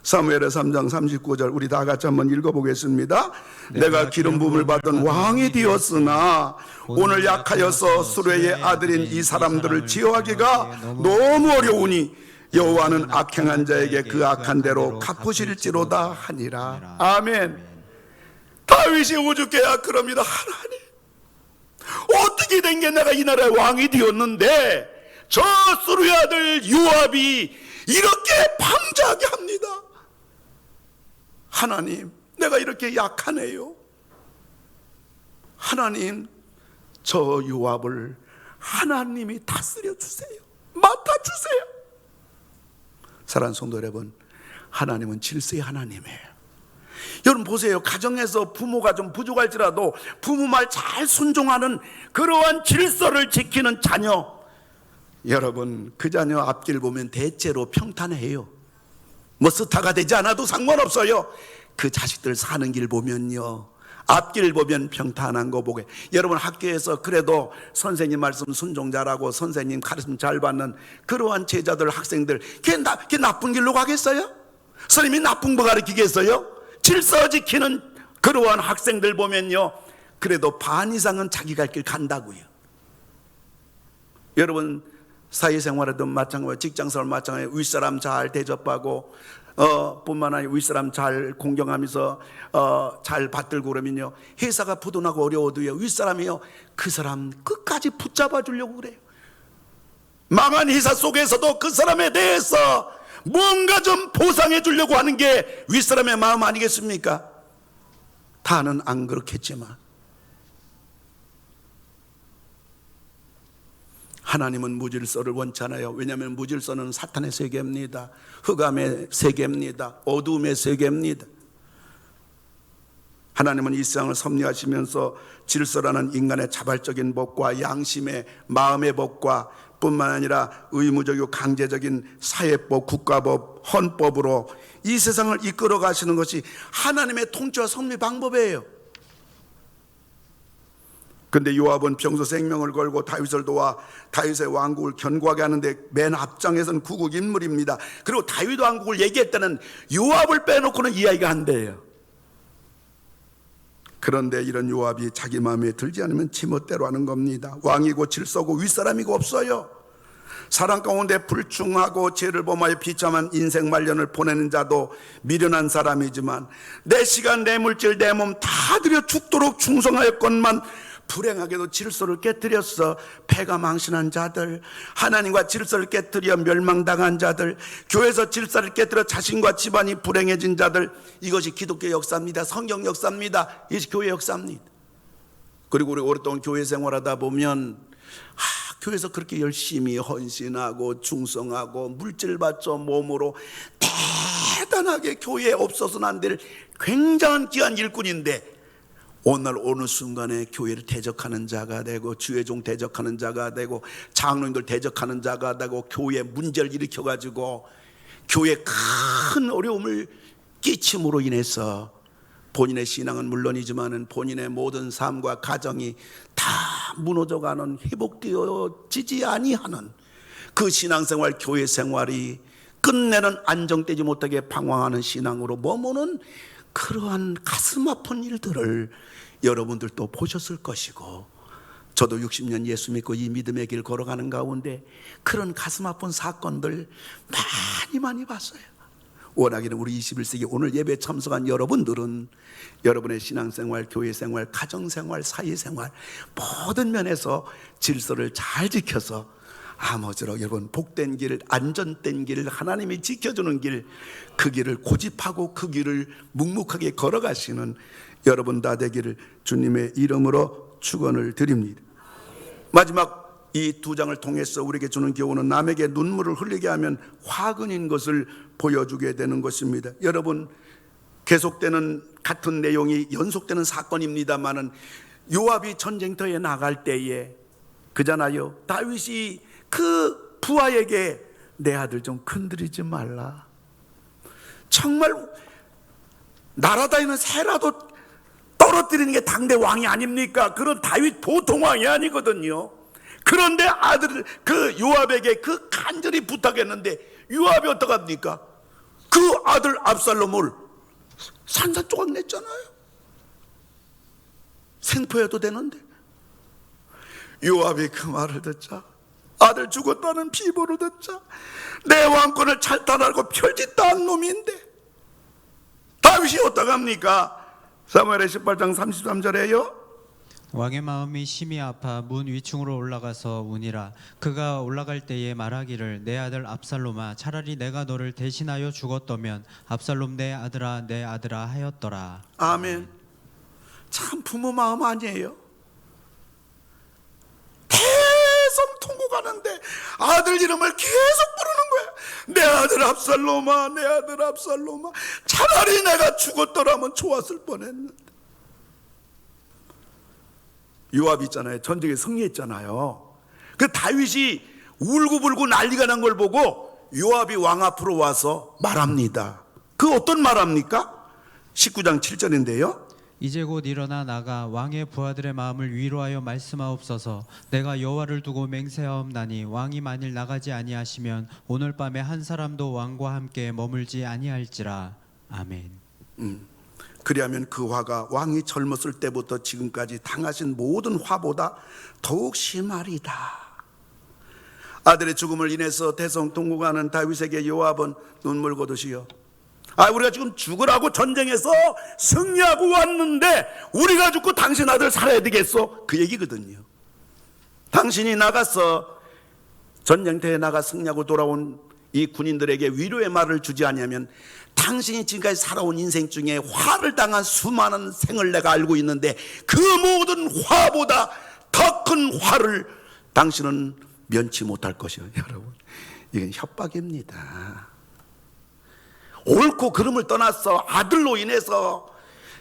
사무엘의 3장 39절 우리 다 같이 한번 읽어보겠습니다. 내가 기름 부음을 받은 왕이 되었으나 오늘 약하여서 수레의 아들인 이 사람들을 제어하기가 너무 어려우니 여호와는 악행한 자에게 그 악한 대로 갚으실지로다 하니라. 아멘. 다윗이 오죽해야 그럽니다. 하나님, 어떻게 된 게 내가 이 나라의 왕이 되었는데 저 수르의 아들 요압이 이렇게 방자하게 합니다. 하나님, 내가 이렇게 약하네요. 하나님, 저 요압을 하나님이 다스려 주세요. 맡아주세요. 사랑하는 성도 여러분, 하나님은 질서의 하나님이에요. 여러분 보세요. 가정에서 부모가 좀 부족할지라도 부모 말 잘 순종하는 그러한 질서를 지키는 자녀, 여러분 그 자녀 앞길 보면 대체로 평탄해요. 뭐 스타가 되지 않아도 상관없어요. 그 자식들 사는 길 보면요, 앞길 보면 평탄한 거 보게. 여러분 학교에서 그래도 선생님 말씀 순종 잘하고 선생님 가르침 잘 받는 그러한 제자들, 학생들, 걔 나쁜 길로 가겠어요? 선생님이 나쁜 거 가르치겠어요? 질서 지키는 그러한 학생들 보면요, 그래도 반 이상은 자기 갈 길 간다고요. 여러분 사회생활에도 마찬가지고 직장생활 마찬가지고 윗사람 잘 대접하고 뿐만 아니라 윗사람 잘 공경하면서 잘 받들고 그러면요, 회사가 부도나고 어려워도요, 윗사람이요 그 사람 끝까지 붙잡아 주려고 그래요. 망한 회사 속에서도 그 사람에 대해서 뭔가 좀 보상해 주려고 하는 게 윗사람의 마음 아니겠습니까? 다는 안 그렇겠지만 하나님은 무질서를 원치 않아요. 왜냐하면 무질서는 사탄의 세계입니다. 흑암의 세계입니다. 어두움의 세계입니다. 하나님은 이 세상을 섭리하시면서 질서라는 인간의 자발적인 법과 양심의 마음의 법과 뿐만 아니라 의무적이고 강제적인 사회법, 국가법, 헌법으로 이 세상을 이끌어 가시는 것이 하나님의 통치와 섭리 방법이에요. 근데 요압은 평소 생명을 걸고 다윗을 도와 다윗의 왕국을 견고하게 하는데 맨 앞장에서는 구국 인물입니다. 그리고 다윗 왕국을 얘기할 때는 요압을 빼놓고는 이야기가 안 돼요. 그런데 이런 요압이 자기 마음에 들지 않으면 지멋대로 하는 겁니다. 왕이고 질서고 윗사람이고 없어요. 사람 가운데 불충하고 죄를 범하여 비참한 인생 말년을 보내는 자도 미련한 사람이지만 내 시간, 내 물질, 내 몸 다 들여 죽도록 충성하였건만 불행하게도 질서를 깨뜨렸어 패가 망신한 자들, 하나님과 질서를 깨뜨려 멸망당한 자들, 교회에서 질서를 깨뜨려 자신과 집안이 불행해진 자들, 이것이 기독교 역사입니다. 성경 역사입니다. 이것이 교회 역사입니다. 그리고 우리 오랫동안 교회 생활하다 보면 교회에서 그렇게 열심히 헌신하고 충성하고 물질 받죠 몸으로 대단하게 교회에 없어서는 안 될 굉장한 귀한 일꾼인데 오늘 어느 순간에 교회를 대적하는 자가 되고 주의종 대적하는 자가 되고 장로님들 대적하는 자가 되고 교회에 문제를 일으켜가지고 교회에 큰 어려움을 끼침으로 인해서 본인의 신앙은 물론이지만 본인의 모든 삶과 가정이 다 무너져가는, 회복되어지지 아니하는 그 신앙생활, 교회 생활이 끝내는 안정되지 못하게 방황하는 신앙으로 머무는 그러한 가슴 아픈 일들을 여러분들도 보셨을 것이고, 저도 60년 예수 믿고 이 믿음의 길 걸어가는 가운데 그런 가슴 아픈 사건들 많이 봤어요. 워낙에는 우리 21세기 오늘 예배에 참석한 여러분들은 여러분의 신앙생활, 교회생활, 가정생활, 사회생활 모든 면에서 질서를 잘 지켜서 아무쪼록 여러분 복된 길, 안전된 길, 하나님이 지켜주는 길, 그 길을 고집하고 그 길을 묵묵하게 걸어가시는 여러분 다 되기를 주님의 이름으로 축원을 드립니다. 마지막 이 두 장을 통해서 우리에게 주는 교훈은 남에게 눈물을 흘리게 하면 화근인 것을 보여주게 되는 것입니다. 여러분, 계속되는 같은 내용이 연속되는 사건입니다만은 요압이 전쟁터에 나갈 때에 그잖아요. 다윗이 그 부하에게 내 아들 좀 건드리지 말라. 정말 날아다니는 새라도 떨어뜨리는 게 당대 왕이 아닙니까? 그런 다윗 보통 왕이 아니거든요. 그런데 아들 그 요압에게 그 간절히 부탁했는데 요압이 어떡합니까? 그 아들 압살롬을 산산조각 냈잖아요. 생포해도 되는데. 요압이 그 말을 듣자, 아들 죽었다는 비보를 듣자, 내 왕권을 찰탄하고 펼짓다한 놈인데 다윗이 어떡합니까? 사무엘의 18장 33절에요. 왕의 마음이 심히 아파 문 위층으로 올라가서 우니라. 그가 올라갈 때에 말하기를 내 아들 압살롬아, 차라리 내가 너를 대신하여 죽었더면 압살롬 내 아들아 하였더라. 아멘. 참 부모 마음 아니에요? 계속 통곡하는데 아들 이름을 계속 부르는 거야. 내 아들 압살롬아, 내 아들 압살롬아, 차라리 내가 죽었더라면 좋았을 뻔했는데. 요압 있잖아요, 전쟁에 승리했잖아요. 그 다윗이 울고불고 난리가 난 걸 보고 요압이 왕 앞으로 와서 말합니다. 그 어떤 말합니까? 19장 7절인데요. 이제 곧 일어나 나가 왕의 부하들의 마음을 위로하여 말씀하옵소서. 내가 여호와를 두고 맹세하옵나니 왕이 만일 나가지 아니하시면 오늘 밤에 한 사람도 왕과 함께 머물지 아니할지라. 아멘. 그리하면 그 화가 왕이 젊었을 때부터 지금까지 당하신 모든 화보다 더욱 심하리다. 아들의 죽음을 인해서 대성통곡하는 다윗에게 요압은 눈물 거두시어, 우리가 지금 죽으라고 전쟁에서 승리하고 왔는데 우리가 죽고 당신 아들 살아야 되겠어? 그 얘기거든요. 당신이 나가서 전쟁터에 나가 승리하고 돌아온 이 군인들에게 위로의 말을 주지 않으면 당신이 지금까지 살아온 인생 중에 화를 당한 수많은 생을 내가 알고 있는데 그 모든 화보다 더 큰 화를 당신은 면치 못할 것이요. 여러분, 이건 협박입니다. 옳고 그름을 떠나서 아들로 인해서,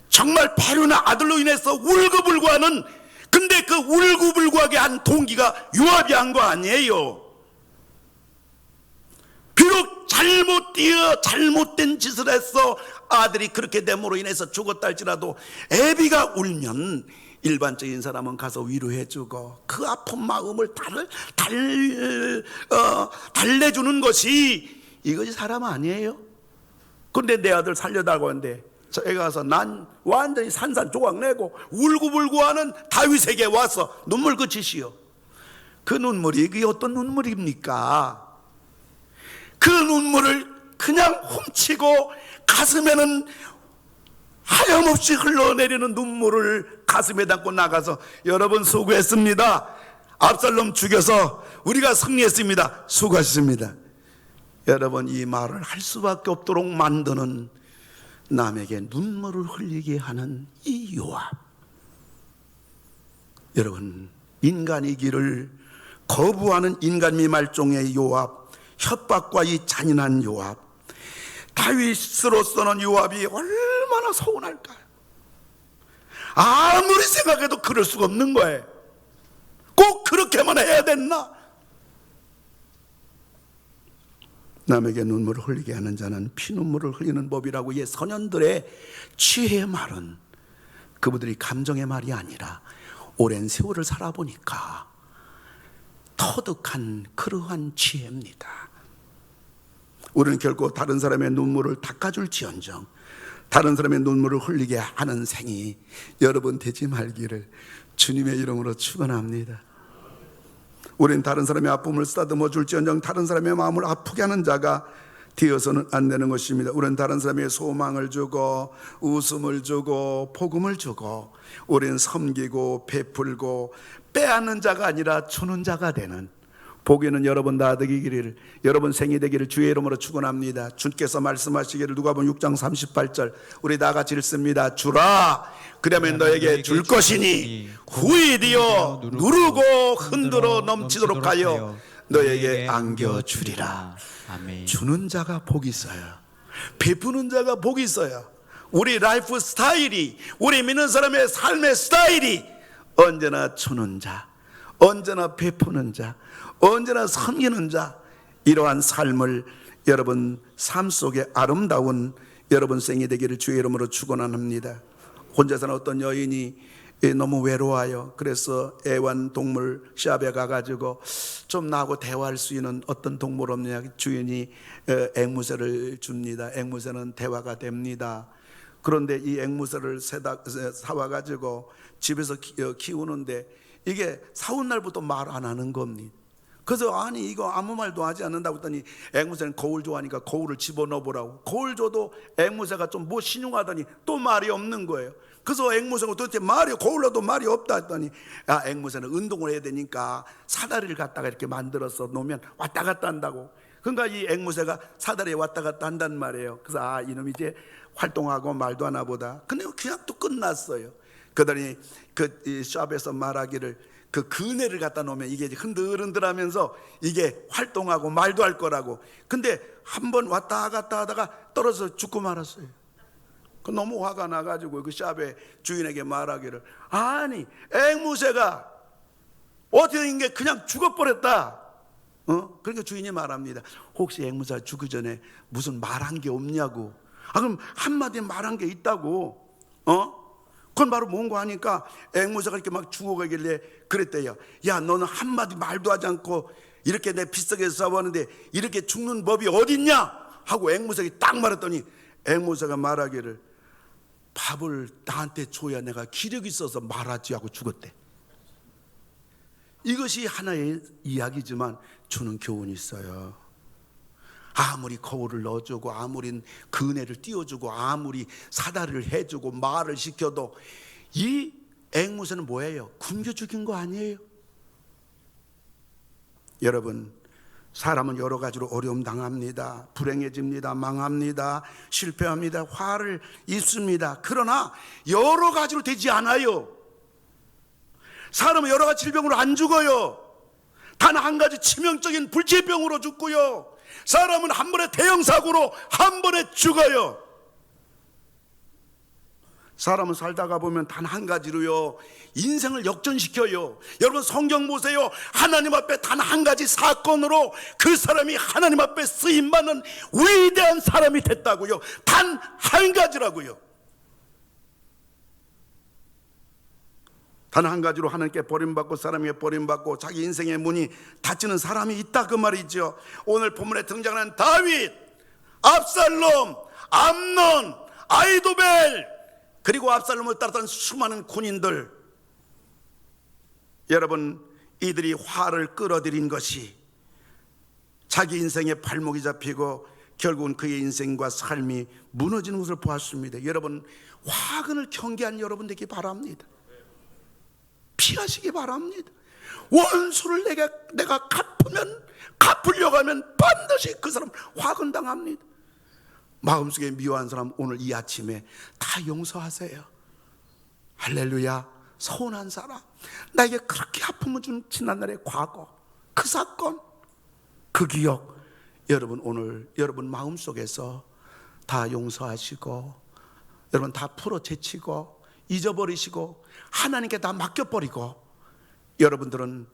정말 배려나 아들로 인해서 울고불고하는, 근데 그 울고불고하게 한 동기가 요압이 한 거 아니에요. 비록 잘못된 짓을 해서 아들이 그렇게 됨으로 인해서 죽었다 할지라도 애비가 울면 일반적인 사람은 가서 위로해주고 그 아픈 마음을 달래주는 것이, 이것이 사람 아니에요? 근데 내 아들 살려달라고 하는데 저에 가서 난 완전히 산산조각 내고 울고불고하는 다윗에게 와서 눈물 그치시오. 그 눈물이 그게 어떤 눈물입니까? 그 눈물을 그냥 훔치고 가슴에는 하염없이 흘러내리는 눈물을 가슴에 담고 나가서 여러분 수고했습니다, 압살롬 죽여서 우리가 승리했습니다, 수고하셨습니다. 여러분, 이 말을 할 수밖에 없도록 만드는, 남에게 눈물을 흘리게 하는 이 요압. 여러분, 인간이기를 거부하는 인간 미말종의 요압, 협박과 이 잔인한 요압, 다윗으로서는 요압이 얼마나 서운할까요? 아무리 생각해도 그럴 수가 없는 거예요. 꼭 그렇게만 해야 됐나? 남에게 눈물을 흘리게 하는 자는 피눈물을 흘리는 법이라고. 이 선현들의 지혜의 말은 그분들이 감정의 말이 아니라 오랜 세월을 살아보니까 터득한 그러한 지혜입니다. 우리는 결코 다른 사람의 눈물을 닦아줄지언정 다른 사람의 눈물을 흘리게 하는 생이 여러분 되지 말기를 주님의 이름으로 축원합니다. 우리는 다른 사람의 아픔을 쓰다듬어 줄지언정 다른 사람의 마음을 아프게 하는 자가 되어서는 안 되는 것입니다. 우리는 다른 사람에게 소망을 주고 웃음을 주고 복음을 주고 우리는 섬기고 베풀고 빼앗는 자가 아니라 주는 자가 되는 복에는 여러분 다 되기를, 여러분 생이 되기를 주의 이름으로 축원합니다. 주께서 말씀하시기를 누가복음 6장 38절 우리 다 같이 읽습니다. 주라 그러면 너에게 줄 것이니 후히 되어 누르고 흔들어 넘치도록 하여 너에게 안겨주리라. 아멘. 주는 자가 복이 있어요. 베푸는 자가 복이 있어요. 우리 라이프 스타일이, 우리 믿는 사람의 삶의 스타일이 언제나 주는 자, 언제나 베푸는 자, 언제나 섬기는 자, 이러한 삶을 여러분 삶 속에 아름다운 여러분 생이 되기를 주의 이름으로 축원합니다. 혼자 사는 어떤 여인이 너무 외로워요. 그래서 애완동물 샵에 가가지고 좀 나하고 대화할 수 있는 어떤 동물 없느냐. 주인이 앵무새를 줍니다. 앵무새는 대화가 됩니다. 그런데 이 앵무새를 사와가지고 집에서 키우는데 이게 사온 날부터 말 안 하는 겁니다. 그래서 아니 이거 아무 말도 하지 않는다고 했더니 앵무새는 거울 좋아하니까 거울을 집어넣어 보라고. 거울 줘도 앵무새가 좀 뭐 신용하더니 또 말이 없는 거예요. 그래서 앵무새가 도대체 말이 거울로도 말이 없다 했더니 앵무새는 운동을 해야 되니까 사다리를 갖다가 이렇게 만들어서 놓으면 왔다 갔다 한다고. 그러니까 이 앵무새가 사다리에 왔다 갔다 한단 말이에요. 그래서 이놈이 이제 활동하고 말도 하나 보다. 근데 그냥 또 끝났어요. 그러더니 그 샵에서 말하기를 그 그네를 갖다 놓으면 이게 흔들흔들하면서 이게 활동하고 말도 할 거라고. 근데 한번 왔다 갔다 하다가 떨어져서 죽고 말았어요. 그 너무 화가 나가지고 그 샵의 주인에게 말하기를 아니 앵무새가 어떻게 이게 그냥 죽어버렸다. 그러니까 주인이 말합니다. 혹시 앵무새가 죽기 전에 무슨 말한 게 없냐고. 그럼 한마디 말한 게 있다고. 그건 바로 뭔가 하니까 앵무새가 이렇게 막 죽어가길래 그랬대요. 야 너는 한마디 말도 하지 않고 이렇게 내 빗속에서 싸웠는데 이렇게 죽는 법이 어딨냐 하고 앵무새가 딱 말했더니 앵무새가 말하기를 밥을 나한테 줘야 내가 기력이 있어서 말하지 하고 죽었대. 이것이 하나의 이야기지만 주는 교훈이 있어요. 아무리 거울을 넣어주고 아무리 그네를 띄워주고 아무리 사다리를 해주고 말을 시켜도 이 앵무새는 뭐예요? 굶겨 죽인 거 아니에요? 여러분 사람은 여러 가지로 어려움 당합니다. 불행해집니다. 망합니다. 실패합니다. 화를 입습니다. 그러나 여러 가지로 되지 않아요. 사람은 여러 가지 질병으로 안 죽어요. 단 한 가지 치명적인 불치병으로 죽고요. 사람은 한 번에 대형 사고로 한 번에 죽어요. 사람은 살다가 보면 단 한 가지로요 인생을 역전시켜요. 여러분 성경 보세요. 하나님 앞에 단 한 가지 사건으로 그 사람이 하나님 앞에 쓰임받는 위대한 사람이 됐다고요. 단 한 가지라고요. 단 한 가지로 하나님께 버림받고 사람에게 버림받고 자기 인생의 문이 닫히는 사람이 있다 그 말이죠. 오늘 본문에 등장하는 다윗, 압살롬, 암논, 아히도벨, 그리고 압살롬을 따랐던 수많은 군인들, 여러분 이들이 화를 끌어들인 것이 자기 인생의 발목이 잡히고 결국은 그의 인생과 삶이 무너지는 것을 보았습니다. 여러분 화근을 경계한 여러분 되기 바랍니다. 피하시기 바랍니다. 원수를 내가 갚으려고 하면 반드시 그 사람 화근당합니다. 마음속에 미워한 사람 오늘 이 아침에 다 용서하세요. 할렐루야. 서운한 사람, 나에게 그렇게 아픔을 준 지난날의 과거, 그 사건, 그 기억, 여러분 오늘 여러분 마음속에서 다 용서하시고 여러분 다 풀어제치고 잊어버리시고 하나님께 다 맡겨버리고 여러분들은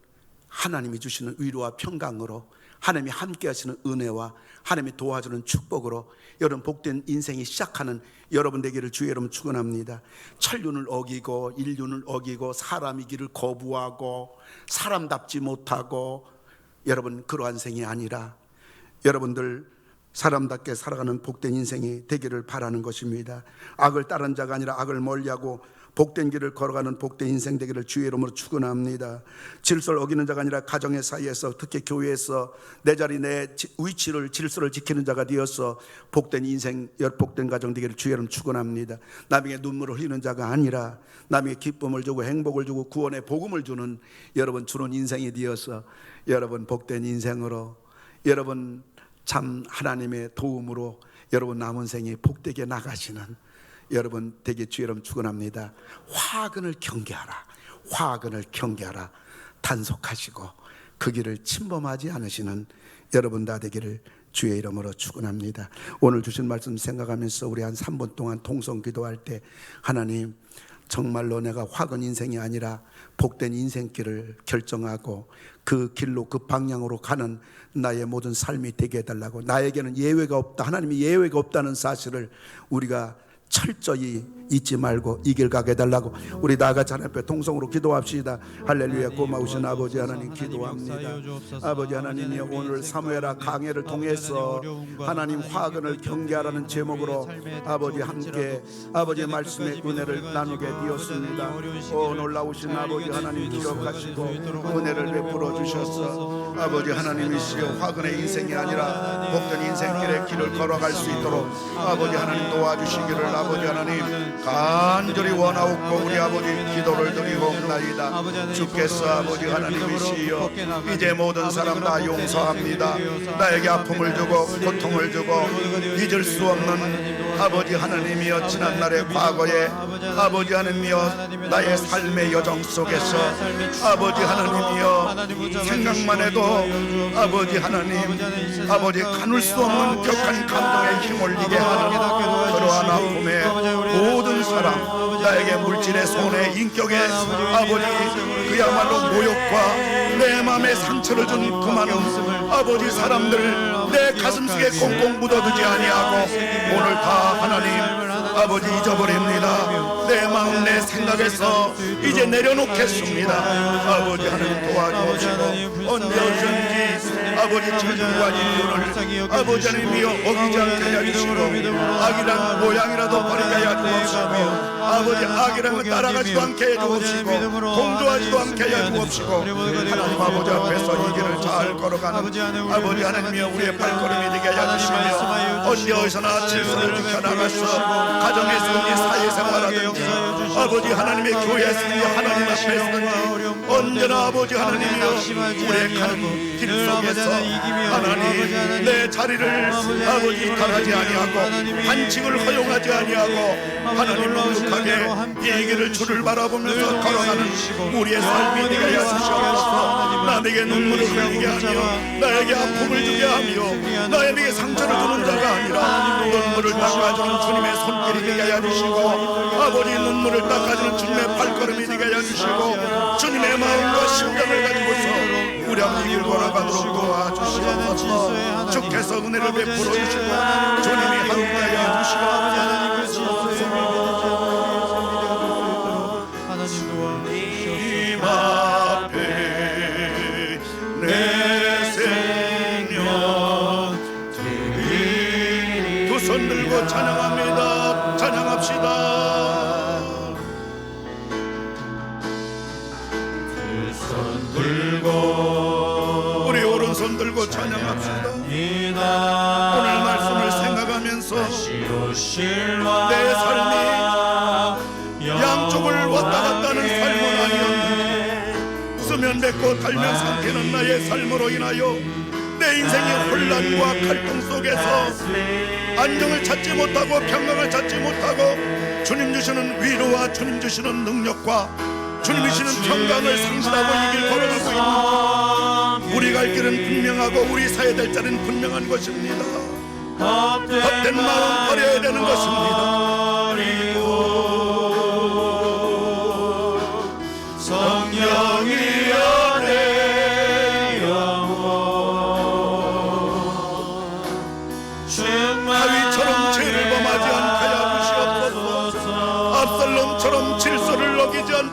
하나님이 주시는 위로와 평강으로 하나님이 함께 하시는 은혜와 하나님이 도와주는 축복으로 여러분 복된 인생이 시작하는 여러분 되기를 주의 이름 축원합니다. 천륜을 어기고 인륜을 어기고 사람이기를 거부하고 사람답지 못하고 여러분 그러한 생이 아니라 여러분들 사람답게 살아가는 복된 인생이 되기를 바라는 것입니다. 악을 따른 자가 아니라 악을 멀리하고 복된 길을 걸어가는 복된 인생 되기를 주의 이름으로 축원합니다. 질서를 어기는 자가 아니라 가정의 사이에서 특히 교회에서 내 자리 내 위치를 질서를 지키는 자가 되어서 복된 인생 복된 가정 되기를 주의 이름 축원합니다. 남에게 눈물을 흘리는 자가 아니라 남에게 기쁨을 주고 행복을 주고 구원의 복음을 주는 여러분 주는 인생이 되어서 여러분 복된 인생으로 여러분 참 하나님의 도움으로 여러분 남은 생이 복되게 나가시는 여러분 되게 주의 이름 축원합니다. 화근을 경계하라. 화근을 경계하라. 단속하시고 그 길을 침범하지 않으시는 여러분 다 되기를 주의 이름으로 축원합니다. 오늘 주신 말씀 생각하면서 우리 한 3분 동안 통성 기도할 때 하나님 정말로 내가 화근 인생이 아니라 복된 인생길을 결정하고 그 길로 그 방향으로 가는 나의 모든 삶이 되게 해달라고. 나에게는 예외가 없다. 하나님이 예외가 없다는 사실을 우리가 철저히 잊지 말고 이 길 가게 해달라고. 우리 나아가 하나님 앞에 통성으로 기도합시다. 할렐루야. 고마우신 아버지 하나님 기도합니다. 아버지 하나님이 오늘 사무엘하 강해를 통해서 하나님 화근을 경계하라는 제목으로 아버지 함께 아버지의 말씀의 은혜를 나누게 되었습니다. 놀라우신 아버지 하나님 기억하시고 은혜를 베풀어 주셔서 아버지 하나님이시여 화근의 인생이 아니라 복된 인생길의 길을 걸어갈 수 있도록 아버지 하나님 도와주시기를 아버지 하나님 간절히 원하옵고 우리 아버지 기도를 드리옵나이다. 주께서 아버지 하나님이시여 이제 모든 사람 다 용서합니다. 나에게 아픔을 주고 고통을 주고 잊을 수 없는 아버지 하나님이여 지난날의 과거에 아버지 하나님이여 나의 삶의 여정 속에서 아버지 하나님이여 생각만 해도 아버지 하나님 아버지 가눌 수 없는 격한 감동에 힘올리게 하는 그러한 아픔에 모든 사람 나에게 물질의 손해 인격의 아버지 그야말로 모욕과 내 마음에 상처를 준 그 많은 아버지 사람들 내 가슴속에 꽁꽁 묻어두지 아니하고 오늘 다 하나님 아버지 잊어버립니다. 내 마음 내 생각에서 이제 내려놓겠습니다. 아버지 하나님 도와주시고 언제든지 아버지 천국과 인륜을 아버지 하나님이여 어기지 않게 해주시고 악이란 모양이라도 버리게 해주옵시고 아버지 악이란 따라가지도 않게 해주옵시고 동조하지도 않게 해주옵시고 하나님 아버지 앞에서 이 길을 잘 걸어가는 아버지 하나님이여 우리의 발걸음이 되게 해주시며 어디 어디서나 질서를 지켜나가서 가정에서든지 사회생활하든지 아버지 하나님의 교회에서든지 하나님 앞에서든지 언제나 아버지 하나님이여 우리의 가는 길 속에서 하나님 내 자리를 아버지 당하지 아니하고 반칙을 허용하지 아니하고 하나님 묵묵하게 이 길을 주를 바라보면서 걸어가는 우리의 삶이 되게 하시옵소서. 나에게 눈물을 흘리게 하며 나에게 아픔을 주게 하며 나에게 상처를 주는 자가 아니라 눈물을 닦아주는 주님의 손길이 되게 해주시고 아버지 눈물을 닦아주는 주님의 발걸음이 되게 해주시고 주님의 마음과 심정을 가지고서 우리 아버지 길 걸어가도록 도와주시옵소서. 주께서 은혜를 베풀어 주시고 주님이 함께하여 주시고 주님 앞에 내 생명 드리니 두 손 들고 찬양합니다. 찬양합시다. 두 손 들고 우리 오른손 들고 찬양합시다. 오늘 말씀을 생각하면서 내 삶이 양쪽을 왔다 갔다 하는 삶은 아니었는데 수면 뱉고 달면 삼키는 나의 삶으로 인하여 내 인생의 혼란과 갈등 속에서 안정을 찾지 못하고 평강을 찾지 못하고 주님 주시는 위로와 주님 주시는 능력과 주님 주시는 평강을 상실하고 이 길 걸어가고 있는 우리 갈 길은 분명하고 우리 사야 될 자리는 분명한 것입니다. 헛된 마음 버려야 되는 것입니다. 성령이여 내 영혼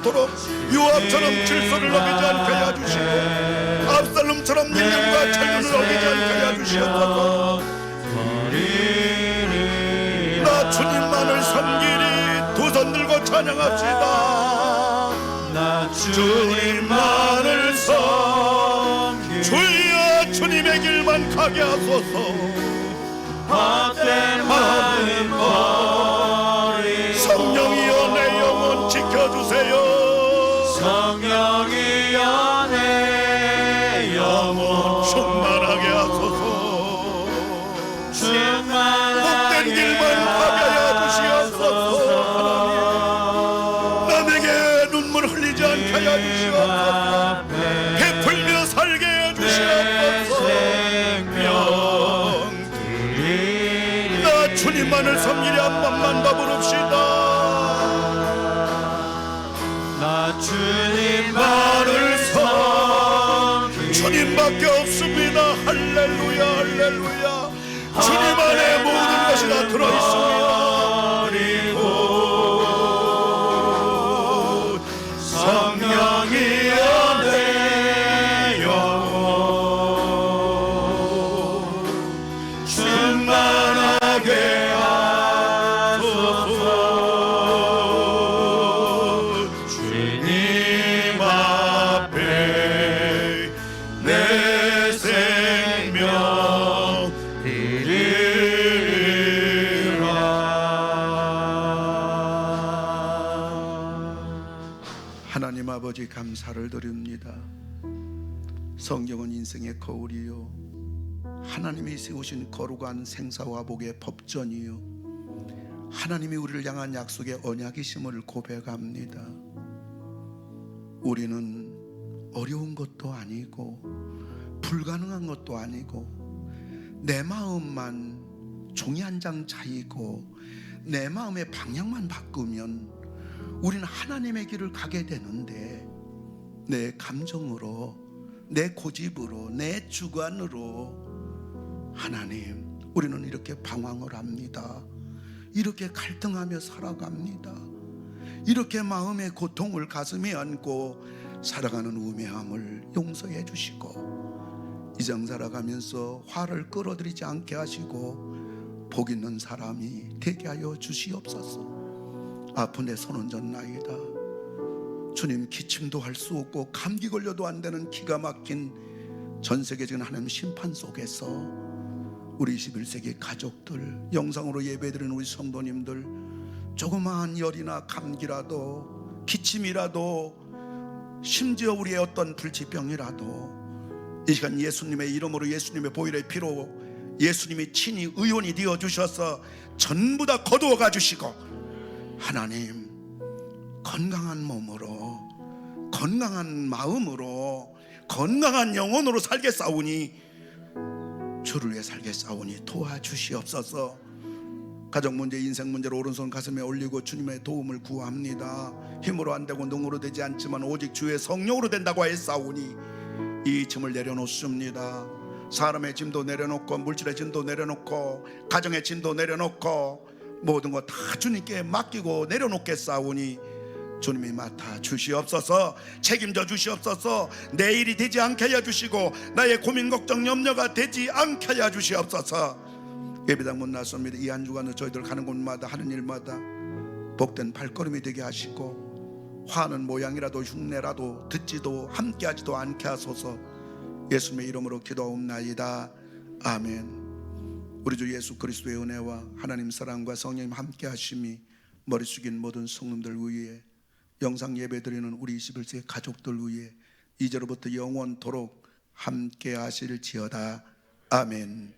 않도록 요압처럼 질서를 어기지 않게 하여 주시고 압살롬처럼 능력과 천륜을 어기지 않게 하여 주시옵소서. 나 주님만을 섬기리. 두 손 들고 찬양합시다. 나 주님만을 섬기리. 주여 주님의 길만 가게 하소서. 헛된 마음 버리 성령이여 내 영혼 지켜주세요. 성령이여 내 영혼 충만하게 하소서. 충만하게 복된 길만 가게 하여 주시옵소서. 하나님 남에게 눈물 흘리지 않게 하여 주시옵소서. 베풀며 살게 해 주시옵소서. 나 주님만을 섬기리. 한 번만 더 부릅시다. 나 주님만을 섬기리. 주님밖에 없습니다. 할렐루야 할렐루야. 주님 안에 모든 것이 다 들어있습니다. 성령이여 내 영혼 충만하게 하소서. 주님 앞에 내 생명 하나님 아버지 감사를 드립니다. 성경은 인생의 거울이요 하나님이 세우신 거룩한 생사화복의 법전이요 하나님이 우리를 향한 약속의 언약이심을 고백합니다. 우리는 어려운 것도 아니고 불가능한 것도 아니고 내 마음만 종이 한 장 차이고 내 마음의 방향만 바꾸면 우리는 하나님의 길을 가게 되는데 내 감정으로 내 고집으로 내 주관으로 하나님 우리는 이렇게 방황을 합니다. 이렇게 갈등하며 살아갑니다. 이렇게 마음의 고통을 가슴에 안고 살아가는 우매함을 용서해 주시고 이장 살아가면서 화를 끌어들이지 않게 하시고 복 있는 사람이 되게 하여 주시옵소서. 아픈 내 손은 졌나이다. 주님 기침도 할 수 없고 감기 걸려도 안 되는 기가 막힌 전 세계적인 하나님 심판 속에서 우리 21세기 가족들 영상으로 예배드리는 우리 성도님들 조그마한 열이나 감기라도 기침이라도 심지어 우리의 어떤 불치병이라도 이 시간 예수님의 이름으로 예수님의 보혈의 피로 예수님이 친히 의원이 되어 주셔서 전부 다 거두어 가주시고 하나님 건강한 몸으로 건강한 마음으로 건강한 영혼으로 살겠사오니 주를 위해 살겠사오니 도와주시옵소서. 가정 문제 인생 문제로 오른손 가슴에 올리고 주님의 도움을 구합니다. 힘으로 안 되고 능으로 되지 않지만 오직 주의 성령으로 된다고 하였사오니 이 짐을 내려놓습니다. 사람의 짐도 내려놓고 물질의 짐도 내려놓고 가정의 짐도 내려놓고 모든 것 다 주님께 맡기고 내려놓겠사오니 주님이 맡아 주시옵소서. 책임져 주시옵소서. 내 일이 되지 않게 하여 주시고 나의 고민 걱정 염려가 되지 않게 하여 주시옵소서. 예배당 문 나섭니다. 이 한 주간은 저희들 가는 곳마다 하는 일마다 복된 발걸음이 되게 하시고 화는 모양이라도 흉내라도 듣지도 함께하지도 않게 하소서. 예수님의 이름으로 기도하옵나이다. 아멘. 우리 주 예수 그리스도의 은혜와 하나님 사랑과 성령님 함께 하심이 머리 숙인 모든 성도들 위에 영상 예배 드리는 우리 21세기 가족들 위에 이제로부터 영원토록 함께 하실지어다. 아멘.